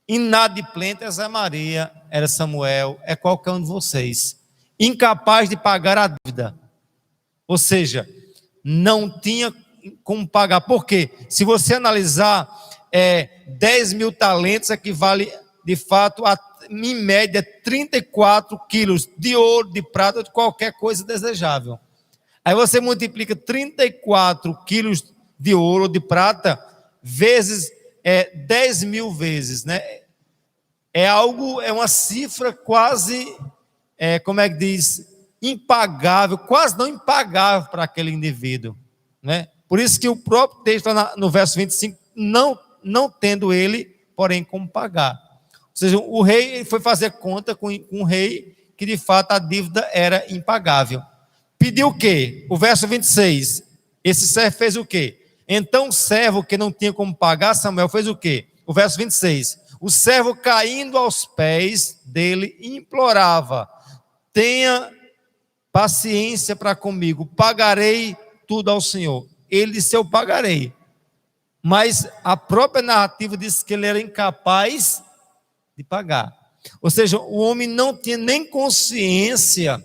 inadimplente é Zé Maria, era Samuel, é qualquer um de vocês. Incapaz de pagar a dívida. Ou seja, não tinha como pagar. Por quê? Se você analisar, 10.000 talentos equivale, de fato, a, em média, 34 quilos de ouro, de prata, ou de qualquer coisa desejável. Aí você multiplica 34 quilos de ouro, de prata, vezes 10.000 vezes, né? É uma cifra quase, como é que diz, impagável, quase não impagável para aquele indivíduo, né? Por isso que o próprio texto no verso 25, não tendo ele, porém, como pagar. Ou seja, o rei foi fazer conta com um rei que de fato a dívida era impagável. Pediu o quê? O verso 26, esse servo fez o quê? Então o servo que não tinha como pagar, Samuel, fez o quê? O verso 26, o servo caindo aos pés dele implorava, tenha paciência para comigo, pagarei tudo ao Senhor. Ele disse, eu pagarei. Mas a própria narrativa disse que ele era incapaz de pagar. Ou seja, o homem não tinha nem consciência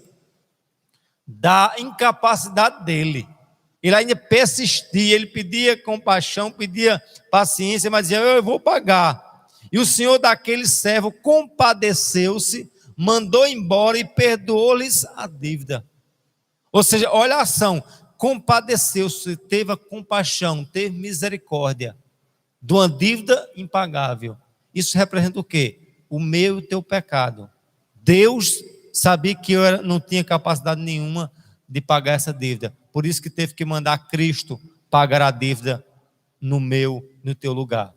da incapacidade dele. Ele ainda persistia, ele pedia compaixão, pedia paciência, mas dizia, eu vou pagar. E o senhor daquele servo compadeceu-se, mandou embora e perdoou-lhes a dívida. Ou seja, olha a ação, compadeceu-se, teve a compaixão, teve misericórdia de uma dívida impagável. Isso representa o quê? O meu e o teu pecado. Deus sabia que eu não tinha capacidade nenhuma de pagar essa dívida. Por isso que teve que mandar Cristo pagar a dívida no teu lugar.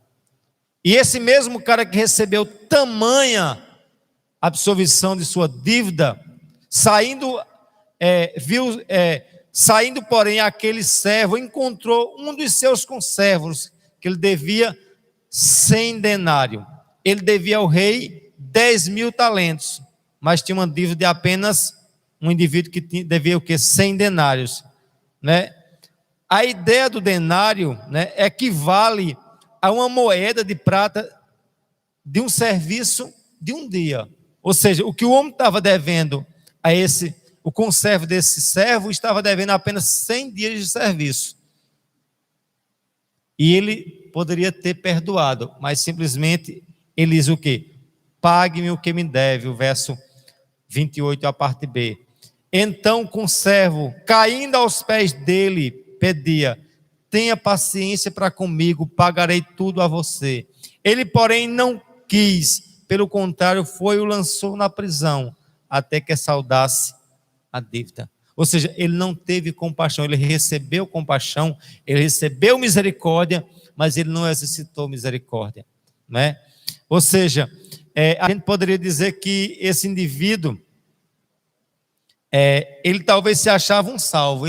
E esse mesmo cara que recebeu tamanha absolvição de sua dívida, saindo, porém, aquele servo encontrou um dos seus conservos, que ele devia 100 denários. Ele devia ao rei 10.000 talentos, mas tinha uma dívida de apenas um indivíduo que devia o quê? 100 denários, né? A ideia do denário, né, equivale a uma moeda de prata de um serviço de um dia. Ou seja, o que o homem estava devendo o conservo desse servo estava devendo apenas 100 dias de serviço. E ele poderia ter perdoado, mas simplesmente ele diz o quê? Pague-me o que me deve, o verso 28, a parte B. Então o conservo, caindo aos pés dele, pedia: tenha paciência para comigo, pagarei tudo a você. Ele, porém, não quis, pelo contrário, foi e o lançou na prisão, até que saudasse a dívida. Ou seja, ele não teve compaixão, ele recebeu compaixão, ele recebeu misericórdia, mas ele não exercitou misericórdia, né? Ou seja, a gente poderia dizer que esse indivíduo, ele talvez se achava um salvo,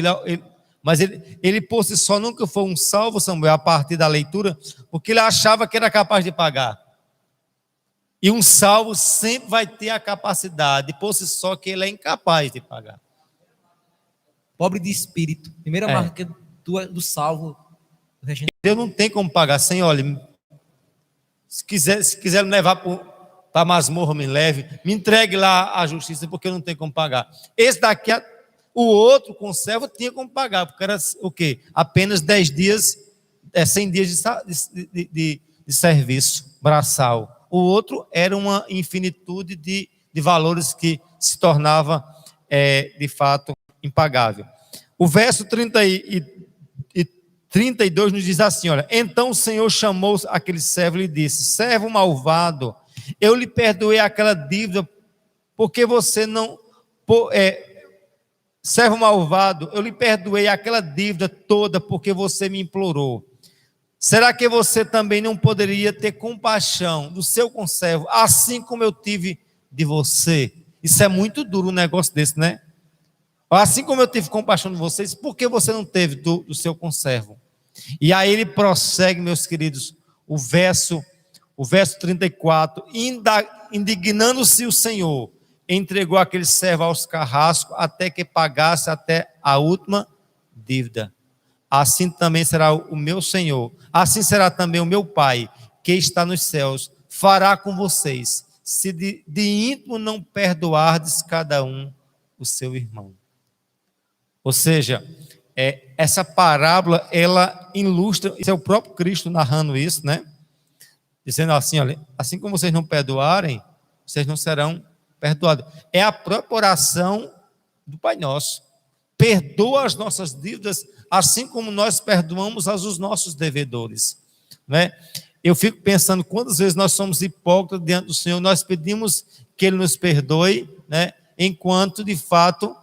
mas ele por si só nunca foi um salvo, Samuel, a partir da leitura, porque ele achava que era capaz de pagar. E um salvo sempre vai ter a capacidade, por si só, que ele é incapaz de pagar. Pobre de espírito. Primeira marca do salvo. Deus não tem como pagar sem, olha, se quiser me levar para a masmorra, me leve, me entregue lá à justiça, porque eu não tenho como pagar. Esse daqui, o outro conservo tinha como pagar, porque era o quê? Apenas 10 dias, 100 dias de serviço braçal. O outro era uma infinitude de valores que se tornava, de fato, impagável. O verso 32 nos diz assim, olha: então o Senhor chamou aquele servo e lhe disse: servo malvado, eu lhe perdoei aquela dívida, porque você não... servo malvado, eu lhe perdoei aquela dívida toda, porque você me implorou. Será que você também não poderia ter compaixão do seu conservo, assim como eu tive de você? Isso é muito duro, um negócio desse, né? Assim como eu tive compaixão de vocês, por que você não teve do seu conservo? E aí ele prossegue, meus queridos, o verso 34, indignando-se o Senhor, entregou aquele servo aos carrascos, até que pagasse até a última dívida. Assim também será o meu Senhor, assim será também o meu Pai, que está nos céus, fará com vocês, se de íntimo não perdoardes cada um o seu irmão. Ou seja, essa parábola, ela ilustra, isso é o próprio Cristo narrando isso, né? Dizendo assim, olha, assim como vocês não perdoarem, vocês não serão perdoados. É a própria oração do Pai Nosso. Perdoa as nossas dívidas, assim como nós perdoamos aos nossos devedores, né? Eu fico pensando quantas vezes nós somos hipócritas diante do Senhor, nós pedimos que Ele nos perdoe, né? Enquanto de fato,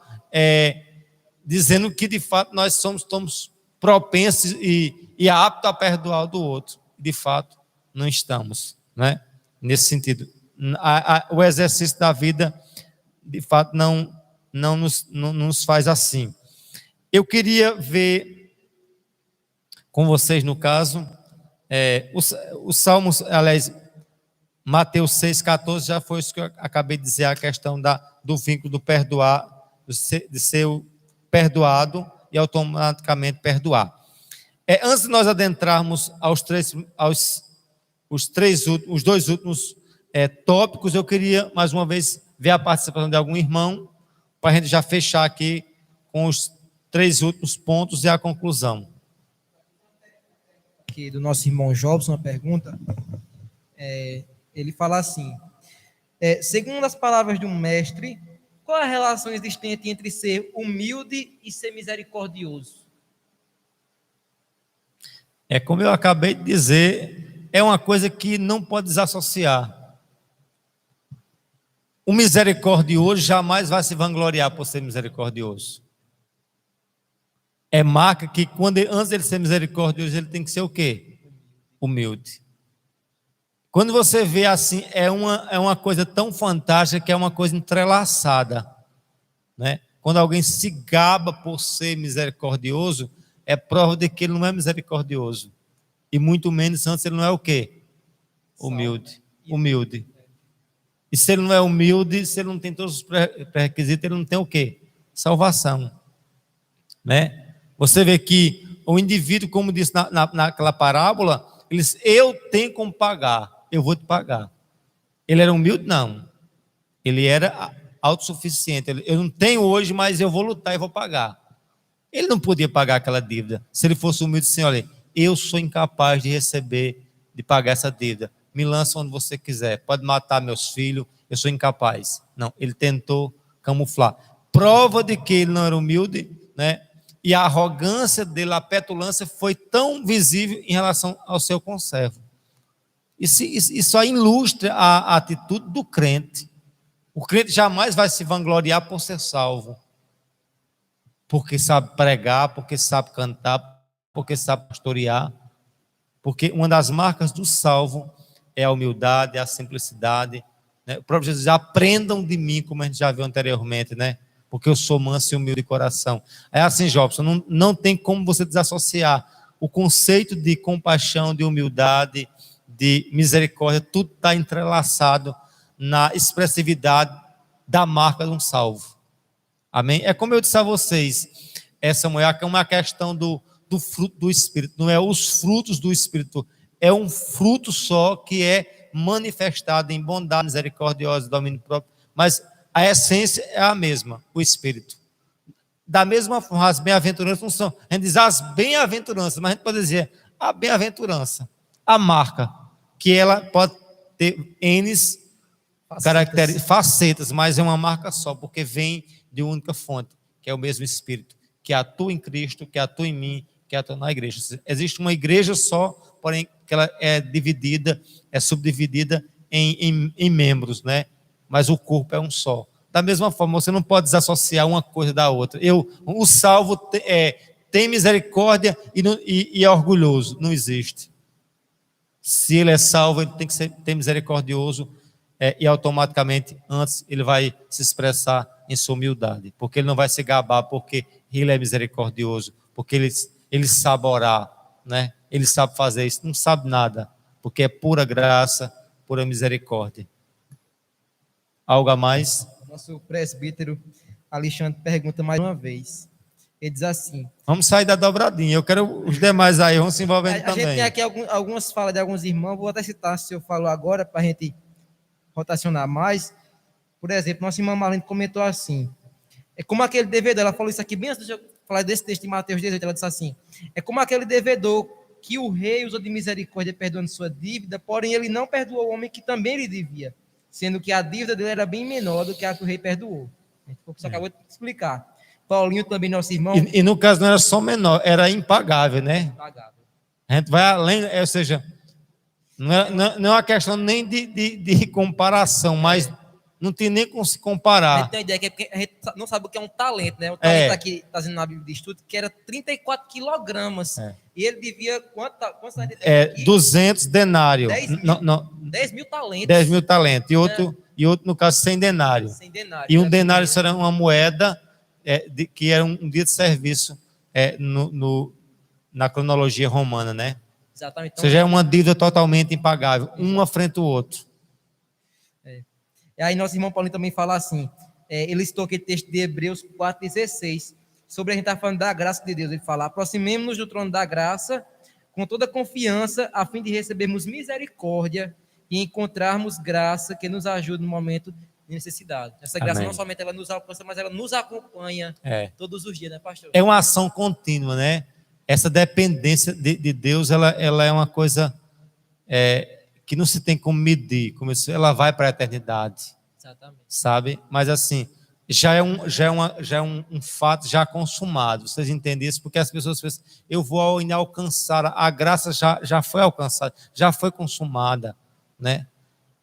dizendo que de fato nós somos propensos e aptos a perdoar o do outro. De fato, não estamos, né? Nesse sentido. O exercício da vida, de fato, não nos faz assim. Eu queria ver com vocês, no caso, os Salmos, aliás, Mateus 6,14, já foi isso que eu acabei de dizer, a questão do vínculo do perdoar, de ser perdoado e automaticamente perdoar. Antes de nós adentrarmos os dois últimos tópicos, eu queria mais uma vez ver a participação de algum irmão, para a gente já fechar aqui com os 3 últimos pontos e a conclusão. Aqui do nosso irmão Jobson, uma pergunta. Ele fala assim: segundo as palavras de um mestre, qual é a relação existente entre ser humilde e ser misericordioso? Como eu acabei de dizer, é uma coisa que não pode desassociar. O misericordioso jamais vai se vangloriar por ser misericordioso. Marca que antes de ele ser misericordioso, ele tem que ser o quê? Humilde. Quando você vê assim, é uma coisa tão fantástica que é uma coisa entrelaçada, né? Quando alguém se gaba por ser misericordioso, é prova de que ele não é misericordioso. E muito menos antes ele não é o quê? Humilde. E se ele não é humilde, se ele não tem todos os pré-requisitos, ele não tem o quê? Salvação, né? Você vê que o indivíduo, como disse naquela parábola, ele disse: eu tenho como pagar, eu vou te pagar. Ele era humilde? Não. Ele era autossuficiente. Eu não tenho hoje, mas eu vou lutar e vou pagar. Ele não podia pagar aquela dívida. Se ele fosse humilde assim, olha, eu sou incapaz de receber, de pagar essa dívida. Me lança onde você quiser. Pode matar meus filhos, eu sou incapaz. Não, ele tentou camuflar. Prova de que ele não era humilde, né? E a arrogância dele, a petulância foi tão visível em relação ao seu conservo. Isso aí ilustra a atitude do crente. O crente jamais vai se vangloriar por ser salvo. Porque sabe pregar, porque sabe cantar, porque sabe pastorear. Porque uma das marcas do salvo é a humildade, a simplicidade. Né? O próprio Jesus diz, aprendam de mim, como a gente já viu anteriormente, né? Porque eu sou manso e humilde de coração. É assim, Jobson, não tem como você desassociar o conceito de compaixão, de humildade, de misericórdia, tudo está entrelaçado na expressividade da marca de um salvo. Amém? É como eu disse a vocês, essa mulher é uma questão do fruto do Espírito, não é os frutos do Espírito, é um fruto só que é manifestado em bondade, misericordiosa, domínio próprio, mas a essência é a mesma, o Espírito. Da mesma forma, as bem-aventuranças não são, a gente diz as bem-aventuranças, mas a gente pode dizer a bem-aventurança, a marca, que ela pode ter N características, facetas, mas é uma marca só, porque vem de única fonte, que é o mesmo Espírito, que atua em Cristo, que atua em mim, que atua na igreja. Existe uma igreja só, porém que ela é dividida, é subdividida em membros, né? Mas o corpo é um só. Da mesma forma, você não pode desassociar uma coisa da outra. O salvo tem misericórdia e é orgulhoso. Não existe. Se ele é salvo, ele tem que ter misericordioso e automaticamente, antes, ele vai se expressar em sua humildade. Porque ele não vai se gabar, porque ele é misericordioso, porque ele sabe orar, né? Ele sabe fazer isso, não sabe nada, porque é pura graça, pura misericórdia. Algo a mais? Nosso presbítero Alexandre pergunta mais uma vez. Ele diz assim... Vamos sair da dobradinha, eu quero os demais aí, vamos se envolvendo também. A gente tem aqui algumas falas de alguns irmãos, vou até citar se eu falo agora, para a gente rotacionar mais. Por exemplo, nossa irmã Marlene comentou assim, é como aquele devedor, ela falou isso aqui bem antes de eu falar desse texto de Mateus 18, ela disse assim, é como aquele devedor que o rei usou de misericórdia perdoando sua dívida, porém ele não perdoou o homem que também lhe devia, sendo que a dívida dele era bem menor do que a que o rei perdoou. Você acabou de explicar. Paulinho também, nosso irmão... E no caso não era só menor, era impagável, né? Impagável. A gente vai além, ou seja, não é uma questão nem de comparação, mas não tem nem como se comparar. A gente tem a ideia que a gente não sabe o que é um talento, né? O talento aqui, está dizendo na Bíblia de Estudo, que era 34 quilogramas. E ele devia, quantos a gente tem 200 denários. 10 mil talentos. 10 mil talentos. E outro, no caso, 100 denários. 100 denários. E um denário será uma moeda que era um dia de serviço na cronologia romana, né? Exatamente. Então, ou seja, é uma dívida totalmente impagável, uma frente ao outro. E aí nosso irmão Paulinho também fala assim, ele citou aquele texto de Hebreus 4,16, sobre a gente estar falando da graça de Deus. Ele fala, aproximemo-nos do trono da graça, com toda confiança, a fim de recebermos misericórdia e encontrarmos graça que nos ajude no momento de necessidade. Essa graça Amém. Não somente ela nos alcança, mas ela nos acompanha todos os dias, né, pastor? É uma ação contínua, né? Essa dependência de Deus, ela é uma coisa que não se tem como medir, ela vai para a eternidade. Exatamente. Sabe? Mas assim, já é um fato já consumado. Vocês entendem isso? Porque as pessoas pensam, eu vou alcançar, a graça já foi alcançada, já foi consumada, né?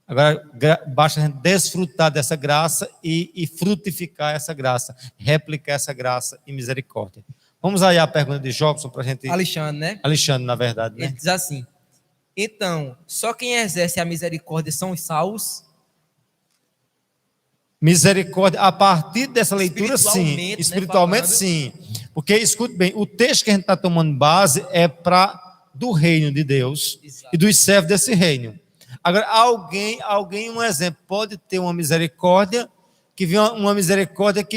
Agora, basta a gente desfrutar dessa graça e frutificar essa graça, replicar essa graça em misericórdia. Vamos aí à pergunta de Jobson para a gente... Alexandre, né? Alexandre, na verdade, né? Ele diz assim, então, só quem exerce a misericórdia são os salvos? Misericórdia, a partir dessa leitura, sim. Espiritualmente, né, sim. Porque, escute bem, o texto que a gente está tomando base é do reino de Deus. Exato. E dos servos desse reino. Agora, alguém, um exemplo, pode ter uma misericórdia que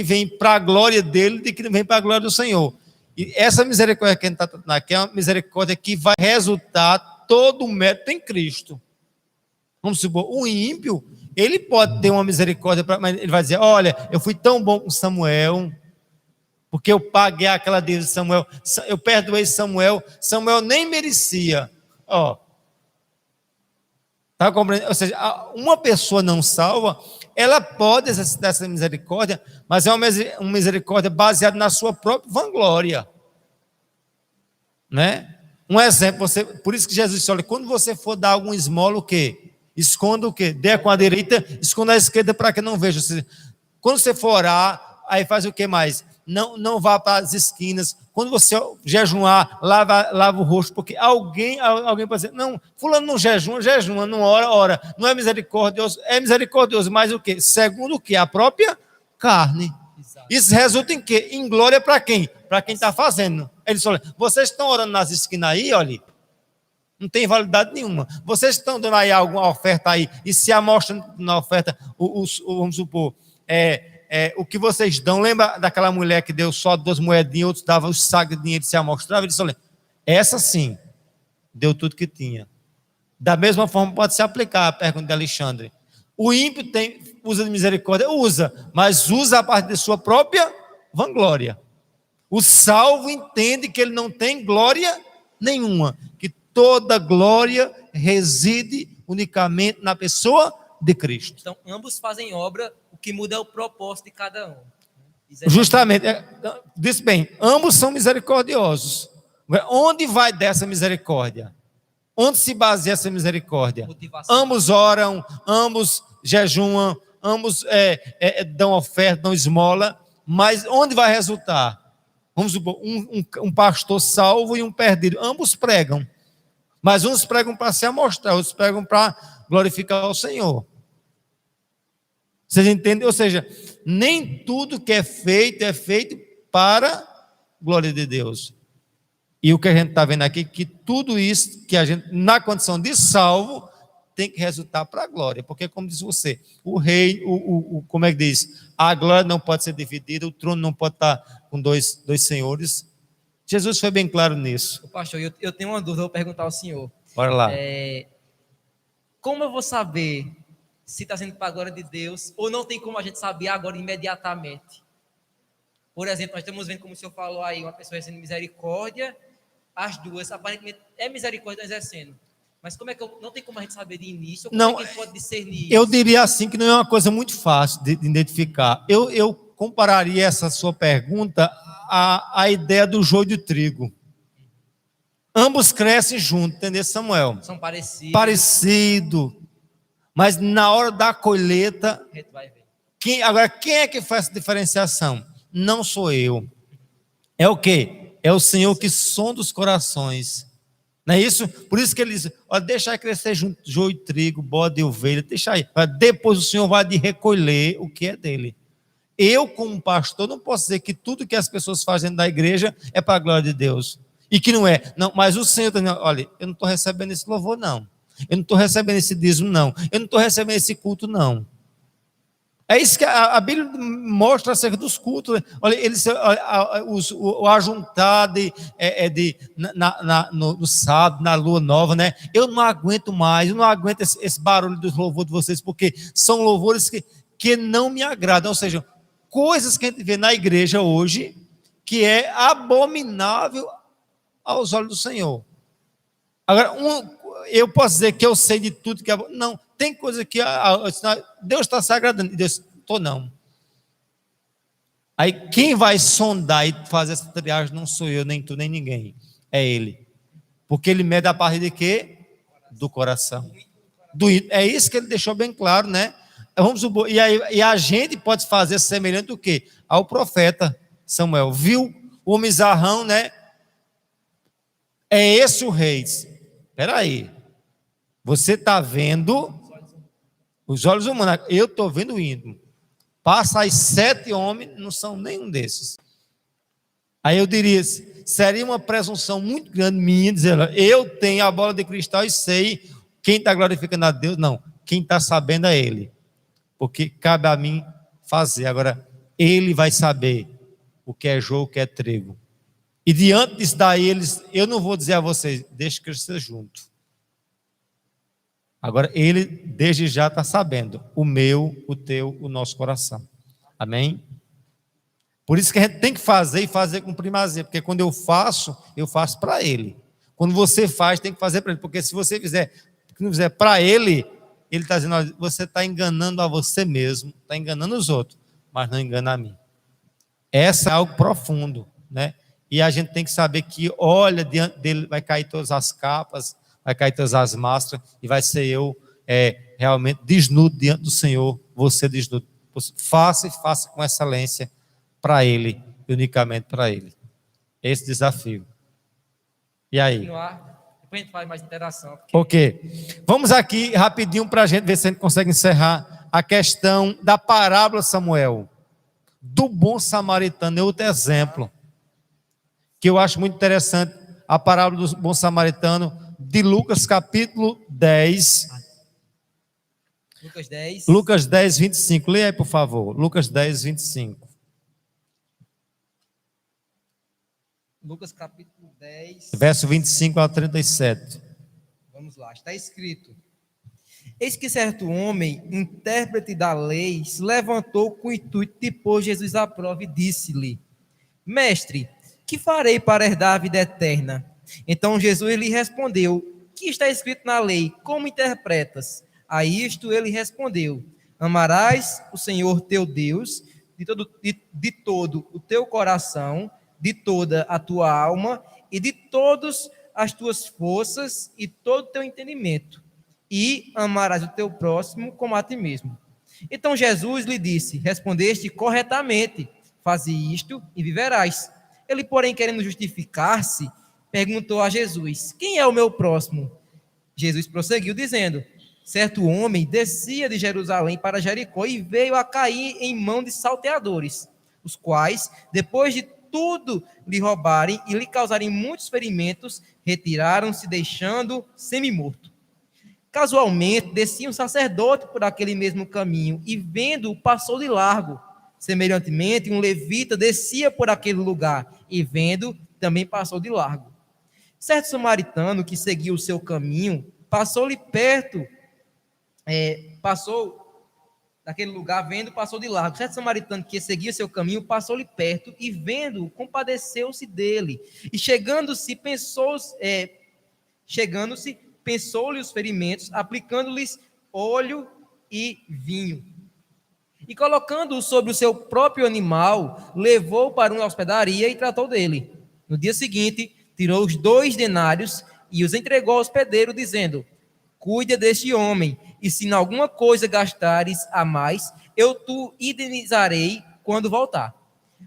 vem para a glória dele e que não vem para a glória do Senhor. E essa misericórdia que a gente está tratando aqui é uma misericórdia que vai resultar todo o mérito em Cristo. Vamos supor, o ímpio, ele pode ter uma misericórdia, mas ele vai dizer, olha, eu fui tão bom com Samuel, porque eu paguei aquela dívida de Samuel, eu perdoei Samuel, Samuel nem merecia. Ó, tá compreendendo? Ou seja, uma pessoa não salva, ela pode exercitar essa misericórdia, mas é uma misericórdia baseada na sua própria vanglória, né? Um exemplo, por isso que Jesus disse, olha, quando você for dar algum esmola, o quê? Esconda o quê? Dê com a direita, esconda a esquerda para que não veja. Ou seja, quando você for orar, aí faz o que mais? Não vá para as esquinas. Quando você jejuar, lava o rosto, porque alguém pode dizer, não, fulano não jejuma, não ora, não é misericordioso, mas o quê? Segundo o quê? A própria carne. Exato. Isso resulta em quê? Em glória para quem? Para quem está fazendo. Ele disse, olha, vocês estão orando nas esquinas aí, olha, não tem validade nenhuma. Vocês estão dando aí alguma oferta aí, e se amostram na oferta, vamos supor, o que vocês dão, lembra daquela mulher que deu só 2 moedinhas, outros davam os sacos de dinheiro e se amostrava? Ele disse, olha, essa sim, deu tudo que tinha. Da mesma forma pode se aplicar a pergunta de Alexandre. O ímpio usa de misericórdia? Usa, mas usa a partir de sua própria vanglória. O salvo entende que ele não tem glória nenhuma, que toda glória reside unicamente na pessoa de Cristo. Então, ambos fazem obra, o que muda é o propósito de cada um. Justamente, disse bem, ambos são misericordiosos. Onde vai dessa misericórdia? Onde se baseia essa misericórdia? Motivação. Ambos oram, ambos jejuam, ambos dão oferta, dão esmola, mas onde vai resultar? Vamos supor, um pastor salvo e um perdido, ambos pregam, mas uns pregam para se amostrar, outros pregam para glorificar o Senhor. Vocês entendem? Ou seja, nem tudo que é feito para a glória de Deus. E o que a gente está vendo aqui, que tudo isso que a gente, na condição de salvo, tem que resultar para a glória. Porque, como diz você, o rei, como é que diz? A glória não pode ser dividida, o trono não pode estar com dois senhores. Jesus foi bem claro nisso. Pastor, eu tenho uma dúvida, eu vou perguntar ao senhor. Bora lá. Como eu vou saber se está sendo para a glória de Deus, ou não tem como a gente saber agora imediatamente? Por exemplo, nós estamos vendo, como o senhor falou aí, uma pessoa exercendo misericórdia, as duas, aparentemente, é misericórdia exercendo. Mas como é que não tem como a gente saber de início? Ou como é que a gente pode discernir isso? Eu diria assim que não é uma coisa muito fácil de identificar. Eu compararia essa sua pergunta à ideia do joio de trigo. Ambos crescem juntos, entendeu, Samuel? São parecidos. Parecido. Mas na hora da colheita, a gente vai ver. Quem é que faz essa diferenciação? Não sou eu. É o quê? É o Senhor que sonda os corações. Não é isso? Por isso que ele diz, olha, deixa aí crescer junto, joio e trigo, bode e ovelha, deixa aí. Depois o Senhor vai de recolher o que é dele. Eu, como pastor, não posso dizer que tudo que as pessoas fazem da igreja é para a glória de Deus. E que não é. Não, mas o Senhor, olha, eu não estou recebendo esse louvor, não. Eu não estou recebendo esse dízimo, não. Eu não estou recebendo esse culto, não. É isso que a Bíblia mostra acerca dos cultos. Olha, o ajuntar no sábado, na lua nova, né? Eu não aguento mais, eu não aguento esse barulho dos louvores de vocês, porque são louvores que não me agradam. Ou seja, coisas que a gente vê na igreja hoje, que é abominável aos olhos do Senhor. Agora, eu posso dizer que eu sei de tudo que é bom. Não, tem coisa que Deus está se agradando. Deus, não. Aí quem vai sondar e fazer essa triagem não sou eu, nem tu, nem ninguém. É Ele. Porque Ele mede a partir de quê? Do coração. É isso que Ele deixou bem claro, né? Vamos supor, e a gente pode fazer semelhante do quê? Ao profeta Samuel. Viu o mizarrão, né? É esse o rei. Espera aí. Você está vendo os olhos humanos. Eu estou vendo o íntimo. Passa aí 7 homens, não são nenhum desses. Aí eu diria, seria uma presunção muito grande minha, dizer, eu tenho a bola de cristal e sei quem está glorificando a Deus. Não, quem está sabendo é Ele. Porque cabe a mim fazer. Agora, Ele vai saber o que é joio, o que é trigo. E diante disso daí, eu não vou dizer a vocês, deixe crescer junto. Agora, ele desde já está sabendo o meu, o teu, o nosso coração. Amém? Por isso que a gente tem que fazer e fazer com primazia, porque quando eu faço para ele. Quando você faz, tem que fazer para ele, porque se você não fizer para ele, ele está dizendo, olha, você está enganando a você mesmo, está enganando os outros, mas não engana a mim. Essa é algo profundo, né? E a gente tem que saber que, olha, diante dele vai cair todas as capas, vai cair todas as máscaras, e vai ser eu realmente desnudo diante do Senhor, você desnudo. Faça e faça com excelência para ele, unicamente para ele. Esse desafio. E aí? Depois a gente faz mais interação. Ok. Vamos aqui rapidinho para a gente ver se a gente consegue encerrar a questão da parábola, Samuel, do bom samaritano. É outro exemplo que eu acho muito interessante, a parábola do bom samaritano, de Lucas capítulo 10. Lucas 10, 25. Leia aí, por favor. Lucas 10, 25. Lucas capítulo 10. Verso 25 ao 37. Vamos lá, está escrito: Eis que certo homem, intérprete da lei, se levantou com o intuito de pôr Jesus à prova e disse-lhe: Mestre, que farei para herdar a vida eterna? Então Jesus lhe respondeu: Que está escrito na lei? Como interpretas? A isto ele respondeu: Amarás o Senhor teu Deus de todo o teu coração, de toda a tua alma e de todas as tuas forças e todo o teu entendimento, e amarás o teu próximo como a ti mesmo. Então Jesus lhe disse: Respondeste corretamente, faze isto e viverás. Ele, porém, querendo justificar-se, perguntou a Jesus: Quem é o meu próximo? Jesus prosseguiu dizendo: Certo homem descia de Jerusalém para Jericó e veio a cair em mão de salteadores, os quais, depois de tudo lhe roubarem e lhe causarem muitos ferimentos, retiraram-se, deixando semi-morto. Casualmente, descia um sacerdote por aquele mesmo caminho e, vendo-o, passou de largo. Semelhantemente, um levita descia por aquele lugar e, vendo, também passou de largo. Certo samaritano que seguia o seu caminho, passou-lhe perto, passou daquele lugar, vendo, passou de largo. Certo samaritano que seguia o seu caminho, passou-lhe perto e, vendo, compadeceu-se dele. E chegando-se, pensou-lhe os ferimentos, aplicando-lhes óleo e vinho. E colocando-o sobre o seu próprio animal, levou-o para uma hospedaria e tratou dele. No dia seguinte, tirou os 2 denários e os entregou ao hospedeiro, dizendo: Cuida deste homem, e se em alguma coisa gastares a mais, eu te indenizarei quando voltar.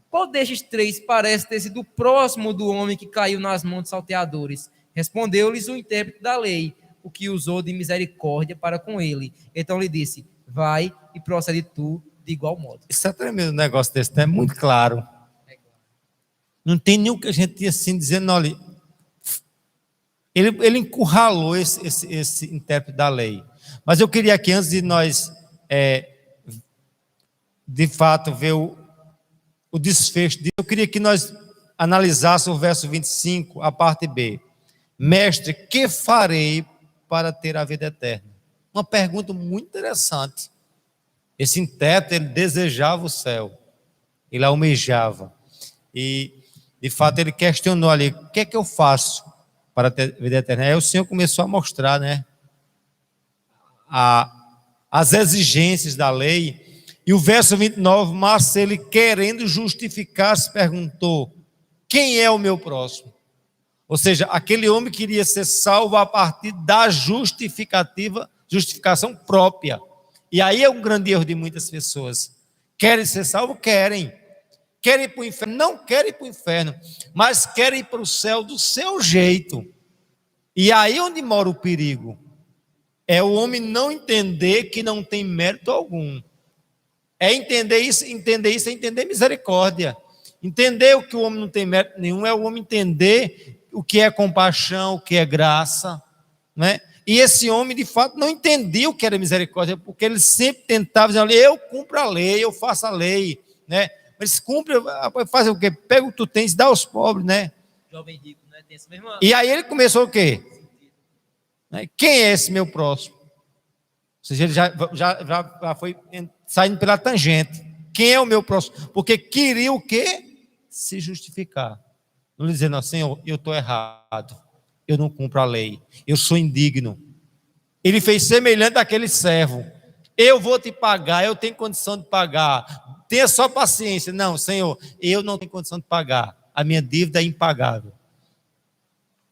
Qual destes 3 parece ter sido próximo do homem que caiu nas mãos dos salteadores? Respondeu-lhes o intérprete da lei, o que usou de misericórdia para com ele. Então lhe disse: Vai e procede tu de igual modo. Isso é tremendo, um negócio desse, né? Muito claro. Não tem nenhum que a gente assim dizendo, olha, ele encurralou esse intérprete da lei. Mas eu queria aqui, antes de nós, de fato, ver o desfecho disso, eu queria que nós analisássemos o verso 25, a parte B. Mestre, que farei para ter a vida eterna? Uma pergunta muito interessante. Esse intérprete, ele desejava o céu, ele almejava. E, de fato, ele questionou ali: o que é que eu faço para ter vida eterna? Aí o Senhor começou a mostrar, né, as exigências da lei. E o verso 29, mas ele, querendo justificar-se, perguntou: quem é o meu próximo? Ou seja, aquele homem queria ser salvo a partir da justificação própria. E aí é um grande erro de muitas pessoas. Querem ser salvos? Querem. Querem ir para o inferno? Não querem ir para o inferno, mas querem ir para o céu do seu jeito. E aí onde mora o perigo. É o homem não entender que não tem mérito algum. É entender isso é entender misericórdia. Entender o que o homem não tem mérito nenhum, é o homem entender o que é compaixão, o que é graça, né? E esse homem, de fato, não entendia o que era misericórdia, porque ele sempre tentava dizer: eu cumpro a lei, eu faço a lei, né? Mas cumpre, faz o quê? Pega o que tu tens, dá aos pobres, né? Jovem rico, né? Tem esse mesmo. E aí ele começou o quê? Quem é esse meu próximo? seja, ele já foi saindo pela tangente. Quem é o meu próximo? Porque queria o quê? Se justificar. Não dizendo assim, Senhor, eu estou errado, eu não cumpro a lei, eu sou indigno. Ele fez semelhante àquele servo. Eu vou te pagar, eu tenho condição de pagar. Tenha só paciência. Não, Senhor, eu não tenho condição de pagar. A minha dívida é impagável.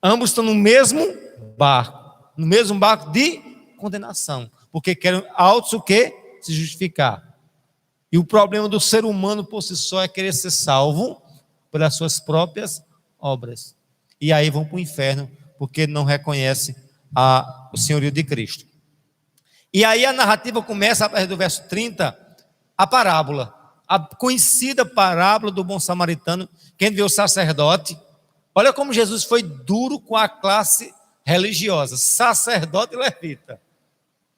Ambos estão no mesmo barco de condenação, porque querem autos o quê? Se justificar. E o problema do ser humano por si só é querer ser salvo pelas suas próprias obras. E aí vão para o inferno, porque não reconhece o senhorio de Cristo. E aí a narrativa começa, a partir do verso 30, a parábola. A conhecida parábola do bom samaritano. Quem vê o sacerdote, olha como Jesus foi duro com a classe religiosa, sacerdote e levita.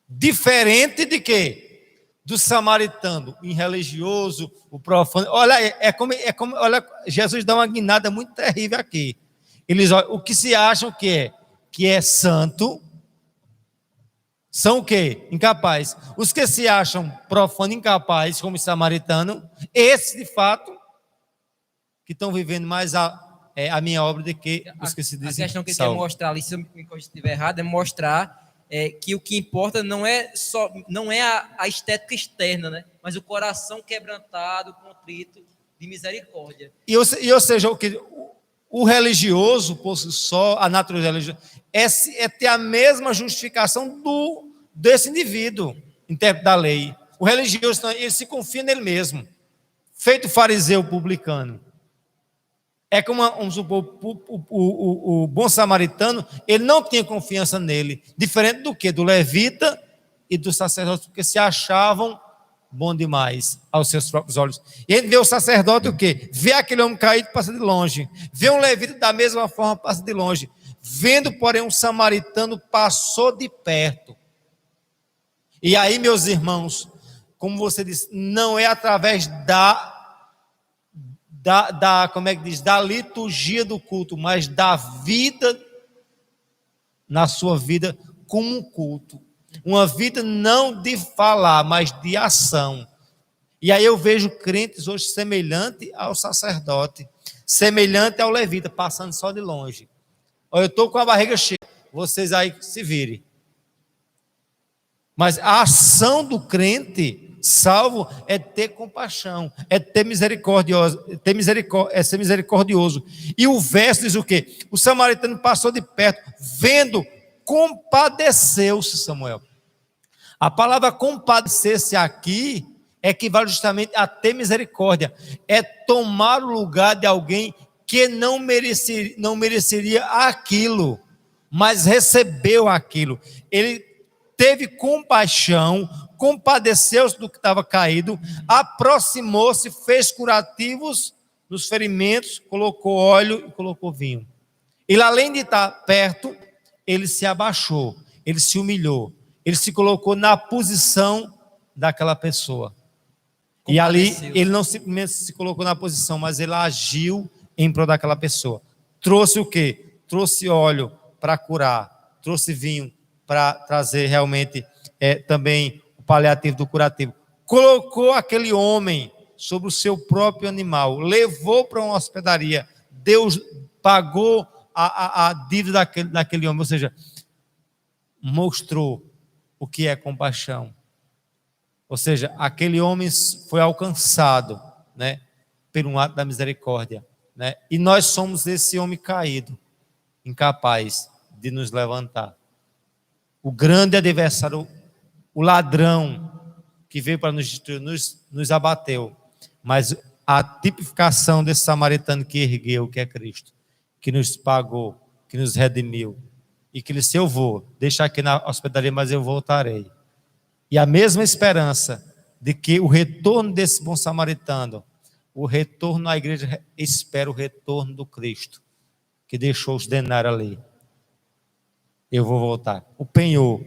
Diferente de quê? Do samaritano, o irreligioso, o profano. Olha, olha, Jesus dá uma guinada muito terrível aqui. Eles, o que se acham que é santo, são o quê? Incapazes. Os que se acham profano, incapazes, como o samaritano, esses de fato, que estão vivendo mais a minha obra do que os que se dizem a questão que ele salvo. quer mostrar ali, se eu me estiver errado, é mostrar que o que importa não é a estética externa, né? Mas o coração quebrantado, contrito, de misericórdia. Ou seja, o religioso, por si só, a natureza religiosa, é ter a mesma justificação desse indivíduo, intérprete da lei. O religioso, ele se confia nele mesmo, feito fariseu publicano. É como, vamos supor, o bom samaritano, ele não tinha confiança nele, diferente do que? Do levita e do sacerdote, porque se achavam bom demais aos seus próprios olhos. E ele vê o sacerdote o quê? Vê aquele homem caído, passa de longe. Vê um levita da mesma forma, passa de longe. Vendo, porém, um samaritano passou de perto. E aí, meus irmãos, como você disse, não é através como é que diz? Da liturgia do culto, mas da vida, na sua vida como um culto. Uma vida não de falar, mas de ação. E aí eu vejo crentes hoje semelhante ao sacerdote, semelhante ao levita, passando só de longe. Olha, eu estou com a barriga cheia, vocês aí se virem. Mas a ação do crente salvo é ter compaixão, é ter misericordioso, é ser misericordioso. E o verso diz o quê? O samaritano passou de perto, vendo, compadeceu-se, Samuel. A palavra compadecer-se aqui equivale justamente a ter misericórdia, é tomar o lugar de alguém que não mereceria aquilo, mas recebeu aquilo. Ele teve compaixão, compadeceu-se do que estava caído, aproximou-se, fez curativos nos ferimentos, colocou óleo e colocou vinho. Ele, além de estar perto, ele se abaixou, ele se humilhou, ele se colocou na posição daquela pessoa. E ali, ele não simplesmente se colocou na posição, mas ele agiu em prol daquela pessoa. Trouxe o quê? Trouxe óleo para curar, trouxe vinho para trazer realmente também o paliativo do curativo. Colocou aquele homem sobre o seu próprio animal, levou para uma hospedaria, Deus pagou a dívida daquele homem, ou seja, mostrou o que é compaixão. Ou seja, aquele homem foi alcançado, né, por um ato da misericórdia, né? E nós somos esse homem caído, incapaz de nos levantar. O grande adversário, o ladrão que veio para nos destruir, nos abateu. Mas a tipificação desse samaritano que ergueu, que é Cristo, que nos pagou, que nos redimiu, e que ele disse: eu vou deixar aqui na hospedaria, mas eu voltarei. E a mesma esperança de que o retorno desse bom samaritano, o retorno à igreja, espera o retorno do Cristo, que deixou os denários ali. Eu vou voltar. O penhor,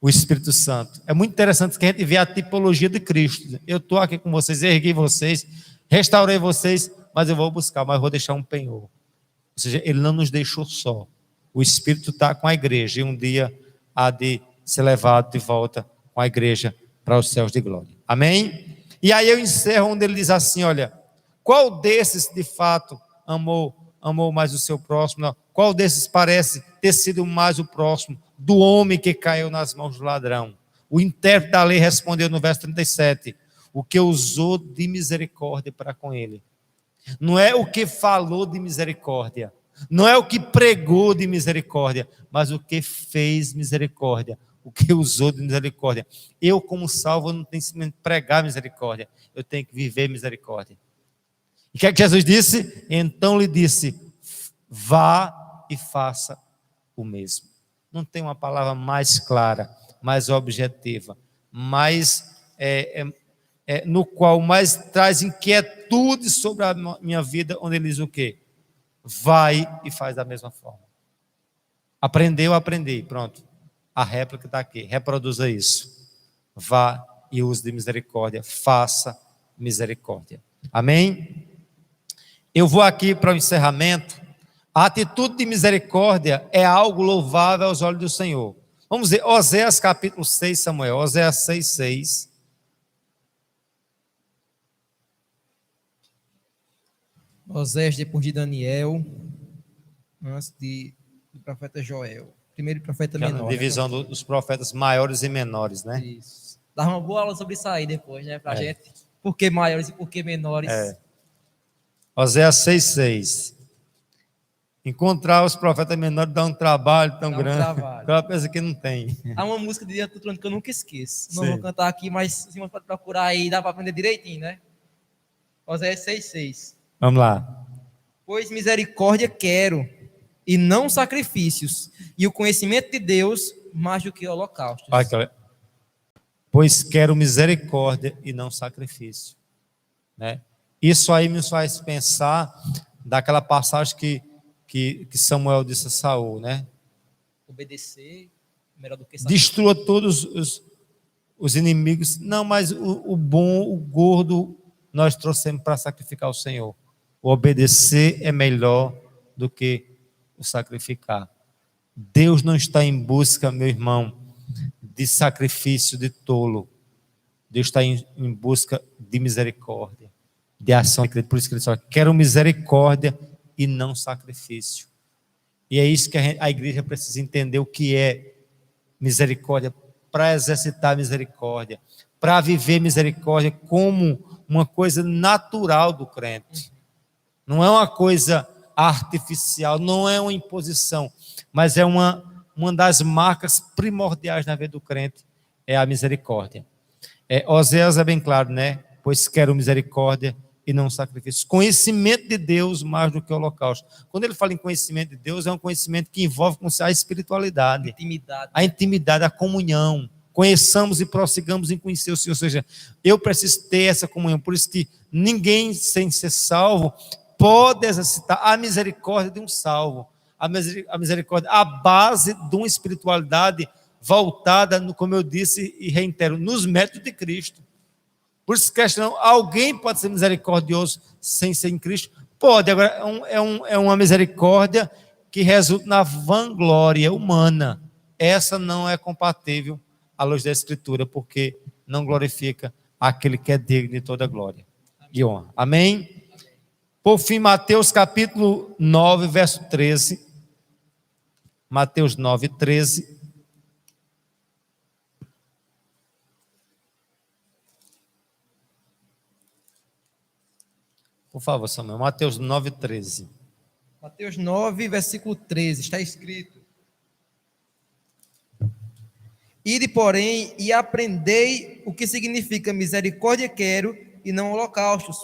o Espírito Santo. É muito interessante que a gente vê a tipologia de Cristo. Eu estou aqui com vocês, ergui vocês, restaurei vocês, mas eu vou buscar, mas vou deixar um penhor. Ou seja, ele não nos deixou só. O Espírito está com a igreja e um dia há de ser levado de volta com a igreja para os céus de glória. Amém? E aí eu encerro onde ele diz assim, olha, qual desses de fato amou mais o seu próximo? Não. Qual desses parece ter sido mais o próximo do homem que caiu nas mãos do ladrão? O intérprete da lei respondeu no verso 37, o que usou de misericórdia para com ele. Não é o que falou de misericórdia, não é o que pregou de misericórdia, mas o que fez misericórdia, o que usou de misericórdia. Eu, como salvo, não tenho simplesmente pregar misericórdia, eu tenho que viver misericórdia. E o que é que Jesus disse? Então lhe disse, vá e faça o mesmo. Não tem uma palavra mais clara, mais objetiva, mais no qual mais traz inquietude sobre a minha vida, onde ele diz o quê? Vai e faz da mesma forma. Aprendeu, aprendi, pronto. A réplica está aqui, reproduza isso. Vá e use de misericórdia, faça misericórdia. Amém? Eu vou aqui para o encerramento. A atitude de misericórdia é algo louvável aos olhos do Senhor. Vamos ver, Oséias capítulo 6, Samuel, Oséias 6, 6. Oséias depois de Daniel, antes do profeta Joel. Primeiro profeta menor. Divisão dos profetas maiores e menores, né? Isso. Dá uma boa aula sobre isso aí depois, né, pra gente. Por que maiores e por que menores. Oséias 6, 6. Encontrar os profetas menores dá um trabalho tão grande. Ela pensa que não tem. Há uma música de Diante do Trono que eu nunca esqueço. Não vou cantar aqui, mas se você pode procurar aí, dá para aprender direitinho, né? Oséias 6, 6. Vamos lá. Pois misericórdia quero, e não sacrifícios, e o conhecimento de Deus mais do que holocaustos. Pois quero misericórdia e não sacrifício. Né? Isso aí me faz pensar daquela passagem que Samuel disse a Saul, né? Obedecer melhor do que sacrifício. Destrua todos os inimigos. Não, mas o bom, o gordo, nós trouxemos para sacrificar o Senhor. O obedecer é melhor do que o sacrificar. Deus não está em busca, meu irmão, de sacrifício de tolo. Deus está em busca de misericórdia, de ação. Por isso que ele só quer misericórdia e não sacrifício. E é isso que a igreja precisa entender o que é misericórdia, para exercitar misericórdia, para viver misericórdia como uma coisa natural do crente. Não é uma coisa artificial, não é uma imposição, mas é uma das marcas primordiais na vida do crente, é a misericórdia. Oséias é bem claro, né? Pois quero misericórdia e não sacrifício. Conhecimento de Deus mais do que o holocausto. Quando ele fala em conhecimento de Deus, é um conhecimento que envolve a espiritualidade, a intimidade, a comunhão. Conheçamos e prossigamos em conhecer o Senhor. Ou seja, eu preciso ter essa comunhão. Por isso que ninguém, sem ser salvo, pode exercitar a misericórdia de um salvo. A misericórdia, a base de uma espiritualidade voltada, como eu disse e reitero, nos méritos de Cristo. Por isso, questão, alguém pode ser misericordioso sem ser em Cristo? Pode, agora é uma misericórdia que resulta na vanglória humana. Essa não é compatível à luz da Escritura, porque não glorifica aquele que é digno de toda glória e honra. Amém? Por fim, Mateus capítulo 9, verso 13. Mateus 9, 13. Por favor, Samuel, Mateus 9, 13. Mateus 9, versículo 13, está escrito: Ide, porém, e aprendei o que significa misericórdia quero e não holocaustos,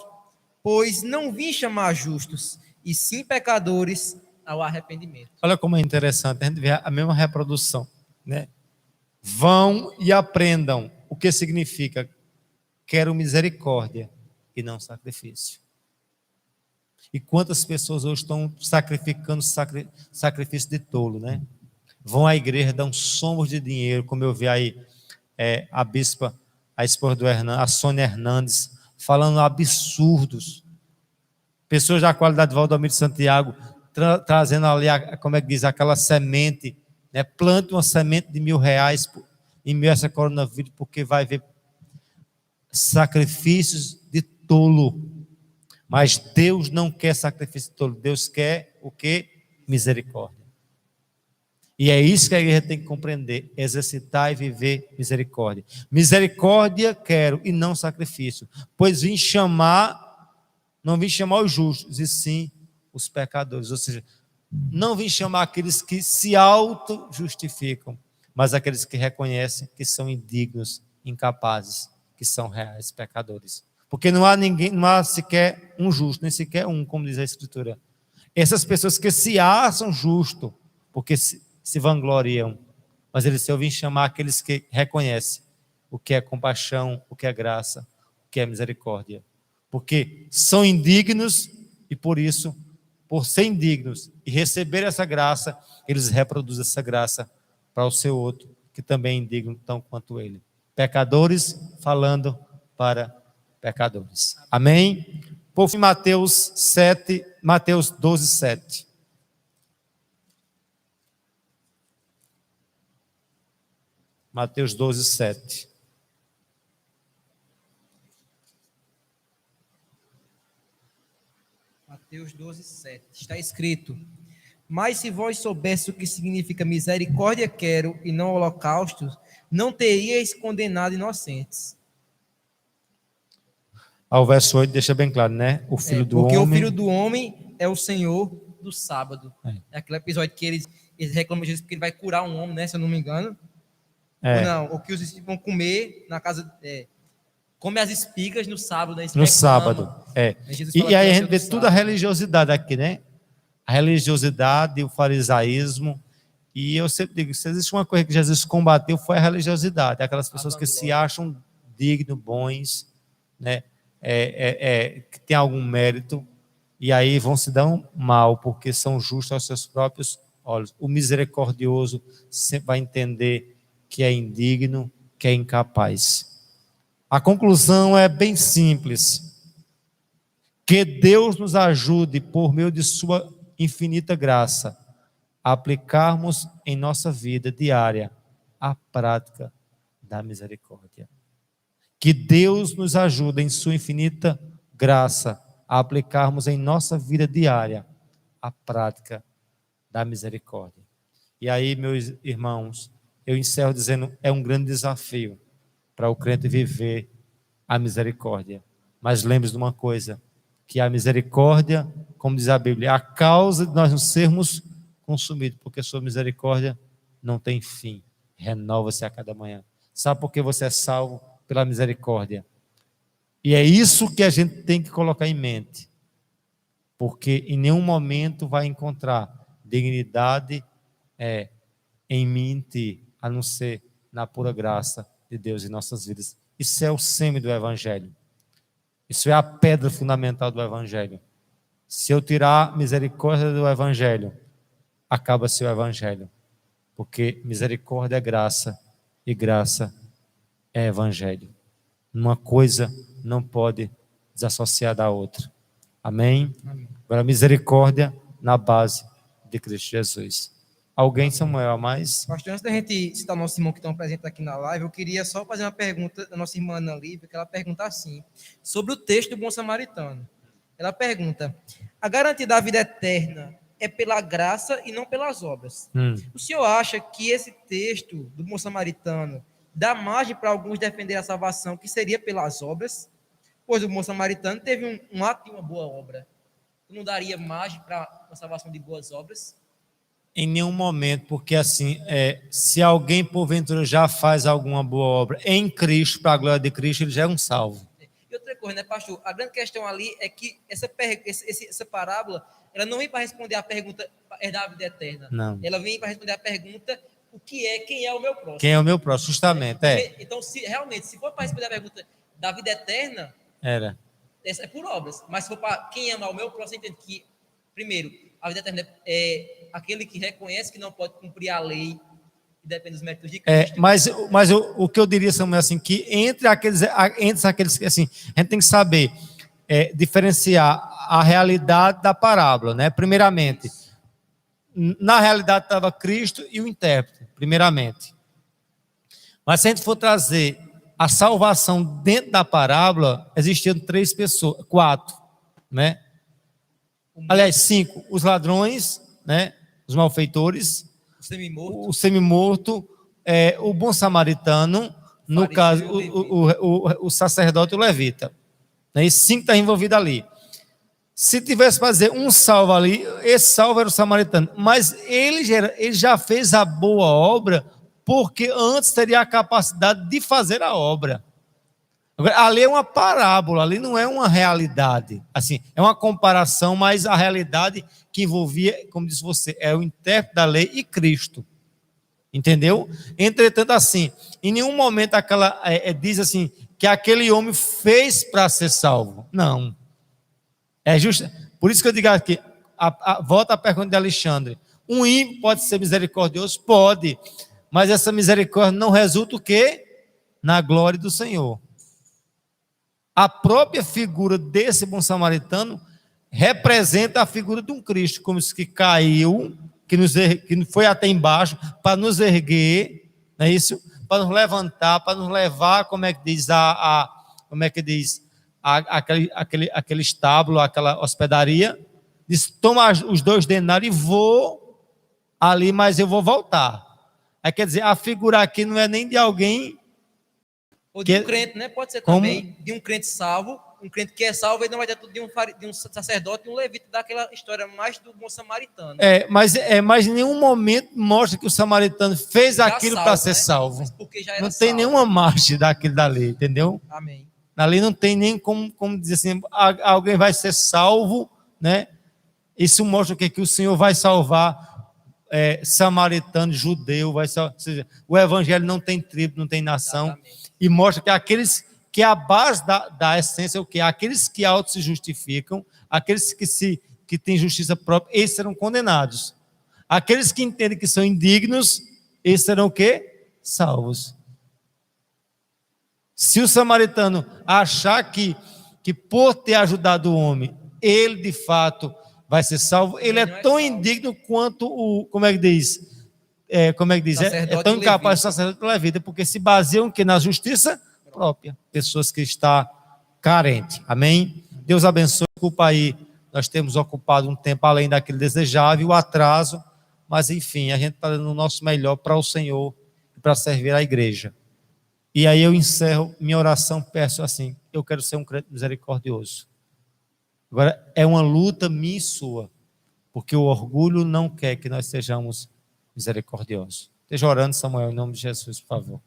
pois não vim chamar justos, e sim pecadores ao arrependimento. Olha como é interessante, a gente vê a mesma reprodução, né? Vão e aprendam o que significa quero misericórdia e não sacrifício. E quantas pessoas hoje estão sacrificando sacrifício de tolo, né? Vão à igreja, dão somos de dinheiro, como eu vi aí a bispa, a esposa do Hernandes, a Sônia Hernandes, falando absurdos. Pessoas da qualidade de Valdomiro de Santiago, trazendo ali, como é que diz, aquela semente, né? Plante uma semente de R$1.000 em meio a essa coronavírus, porque vai haver sacrifícios de tolo. Mas Deus não quer sacrifício de tolo. Deus quer o quê? Misericórdia. E é isso que a igreja tem que compreender, exercitar e viver misericórdia. Misericórdia quero e não sacrifício, pois não vim chamar os justos, e sim os pecadores. Ou seja, não vim chamar aqueles que se auto-justificam, mas aqueles que reconhecem que são indignos, incapazes, que são reais pecadores. Porque não há sequer um justo, nem sequer um, como diz a Escritura. Essas pessoas que se acham justos, porque se vangloriam, mas eu vim chamar aqueles que reconhecem o que é compaixão, o que é graça, o que é misericórdia. Porque são indignos e por isso, por ser indignos e receber essa graça, eles reproduzem essa graça para o seu outro, que também é indigno tão quanto ele. Pecadores falando para pecadores. Amém? Por fim, Mateus 12, 7. Mateus 12, 7. Mateus 12, 7. Está escrito: mas se vós soubesse o que significa misericórdia quero e não holocaustos, não teríeis condenado inocentes. Ao verso 8 deixa bem claro, né? O filho do porque homem... o filho do homem é o Senhor do sábado. É aquele episódio que eles reclamam de Jesus porque ele vai curar um homem, né? Se eu não me engano. Ou não, ou que os discípulos vão comer na casa... come as espigas no sábado, né? No sábado, E aí a gente vê toda a religiosidade aqui, né? A religiosidade, o farisaísmo. E eu sempre digo, se existe uma coisa que Jesus combateu, foi a religiosidade. Aquelas pessoas que se acham dignos, bons, né? Que tem algum mérito, e aí vão se dar mal, porque são justos aos seus próprios olhos. O misericordioso sempre vai entender que é indigno, que é incapaz. A conclusão é bem simples. Que Deus nos ajude, por meio de sua infinita graça, a aplicarmos em nossa vida diária a prática da misericórdia. Que Deus nos ajude em sua infinita graça a aplicarmos em nossa vida diária a prática da misericórdia. E aí, meus irmãos, eu encerro dizendo, é um grande desafio para o crente viver a misericórdia. Mas lembre-se de uma coisa, que a misericórdia, como diz a Bíblia, é a causa de nós não sermos consumidos, porque sua misericórdia não tem fim, renova-se a cada manhã. Sabe por que você é salvo? Pela misericórdia. E é isso que a gente tem que colocar em mente, porque em nenhum momento vai encontrar dignidade em mim e em ti, a não ser na pura graça de Deus em nossas vidas. Isso é o sêmen do Evangelho. Isso é a pedra fundamental do Evangelho. Se eu tirar a misericórdia do Evangelho, acaba-se o Evangelho, porque misericórdia é graça e graça é Evangelho. Uma coisa não pode desassociar da outra. Amém? Amém. Agora, misericórdia na base de Cristo Jesus. Alguém, Samuel, a mais? Pastor, antes da gente citar nossos irmãos que estão presentes aqui na live, eu queria só fazer uma pergunta da nossa irmã Ana Lívia, que ela pergunta assim, sobre o texto do Bom Samaritano. Ela pergunta, a garantia da vida eterna é pela graça e não pelas obras. O senhor acha que esse texto do Bom Samaritano dá margem para alguns defender a salvação, que seria pelas obras? Pois o bom samaritano teve um ato de uma boa obra. Não daria margem para a salvação de boas obras? Em nenhum momento, porque assim, se alguém porventura já faz alguma boa obra em Cristo, para a glória de Cristo, ele já é um salvo. E outra coisa, né, pastor? A grande questão ali é que essa parábola, ela não vem para responder a pergunta da vida eterna. Não. Ela vem para responder a pergunta quem é o meu próximo. Quem é o meu próximo, justamente, Então, se for para responder a pergunta da vida eterna, essa é por obras. Mas se for para quem ama o meu próximo, entende que, primeiro, a vida eterna é aquele que reconhece que não pode cumprir a lei e depende dos méritos de Cristo. Mas o que eu diria, Samuel, assim, que entre aqueles que, assim, a gente tem que saber diferenciar a realidade da parábola, né? Primeiramente, na realidade estava Cristo e o intérprete, primeiramente. Mas se a gente for trazer a salvação dentro da parábola, existiam 4, né? Aliás, 5, os ladrões, né? Os malfeitores, o semi-morto, o bom samaritano, no caso, o sacerdote e o levita. Né? E 5 está envolvido ali. Se tivesse para dizer um salvo ali, esse salvo era o samaritano. Mas ele já fez a boa obra, porque antes teria a capacidade de fazer a obra. Agora, ali é uma parábola, ali não é uma realidade. Assim, é uma comparação, mas a realidade que envolvia, como disse você, é o intérprete da lei e Cristo. Entendeu? Entretanto, assim, em nenhum momento diz assim, que aquele homem fez para ser salvo. Não. É justo. Por isso que eu digo aqui, volta à pergunta de Alexandre. Um ímpio pode ser misericordioso? Pode. Mas essa misericórdia não resulta o quê? Na glória do Senhor. A própria figura desse bom samaritano representa a figura de um Cristo, como se que caiu, que foi até embaixo, para nos erguer, não é isso? Para nos levantar, para nos levar, como é que diz, aquele estábulo, aquela hospedaria, diz, toma os 2 denários e vou ali, mas eu vou voltar. Aí quer dizer, a figura aqui não é nem de alguém... Ou de um crente, né? Pode ser também de um crente salvo, um crente que é salvo, ele não vai ter tudo de um sacerdote e um levita, daquela história mais do bom samaritano. Mas em nenhum momento mostra que o samaritano fez já aquilo para ser salvo. Não tem nenhuma margem daquilo dali, entendeu? Amém. Ali não tem nem como dizer assim, alguém vai ser salvo, né? Isso mostra que o Senhor vai salvar samaritano, judeu, ou seja, o evangelho não tem tribo, não tem nação. Exatamente. E mostra que aqueles que a base da essência é o quê? Aqueles que auto se justificam, aqueles que têm justiça própria, esses serão condenados. Aqueles que entendem que são indignos, esses serão o quê? Salvos. Se o samaritano achar que por ter ajudado o homem, ele de fato vai ser salvo, ele é tão indigno quanto como é que diz? É tão incapaz de sacerdote e levita, porque se baseiam que na justiça própria, pessoas que estão carentes. Amém? Deus abençoe. Desculpa aí, nós temos ocupado um tempo além daquele desejável, o atraso, mas enfim, a gente está dando o nosso melhor para o Senhor e para servir a igreja. E aí eu encerro minha oração, peço assim, eu quero ser um crente misericordioso. Agora, é uma luta minha e sua, porque o orgulho não quer que nós sejamos misericordiosos. Esteja orando, Samuel, em nome de Jesus, por favor.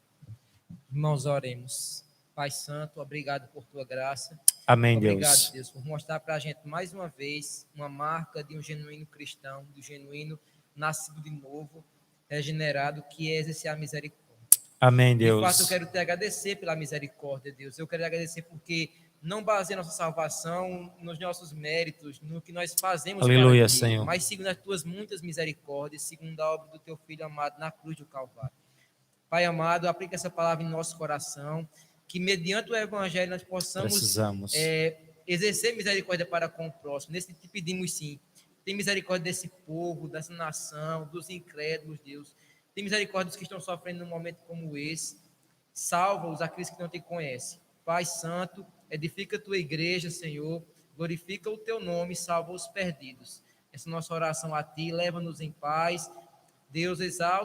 Irmãos, oremos. Pai Santo, obrigado por tua graça. Amém, obrigado, Deus, por mostrar para a gente mais uma vez uma marca de um genuíno cristão, do genuíno nascido de novo, regenerado, que é exercer a misericórdia. Amém, Deus. De fato, eu quero te agradecer pela misericórdia, Deus. Eu quero te agradecer porque não baseia nossa salvação nos nossos méritos, no que nós fazemos. Aleluia, para ti, Senhor. mas segundo as tuas muitas misericórdias, segundo a obra do teu Filho amado na cruz do Calvário. Pai amado, aplica essa palavra em nosso coração, que mediante o Evangelho nós possamos exercer misericórdia para com o próximo. Nesse te pedimos sim. Tem misericórdia desse povo, dessa nação, dos incrédulos, Deus. Tem misericórdia dos que estão sofrendo num momento como esse. Salva-os, aqueles que não te conhecem. Pai Santo, edifica a tua igreja, Senhor. Glorifica o teu nome, salva os perdidos. Essa nossa oração a ti, leva-nos em paz. Deus exalta.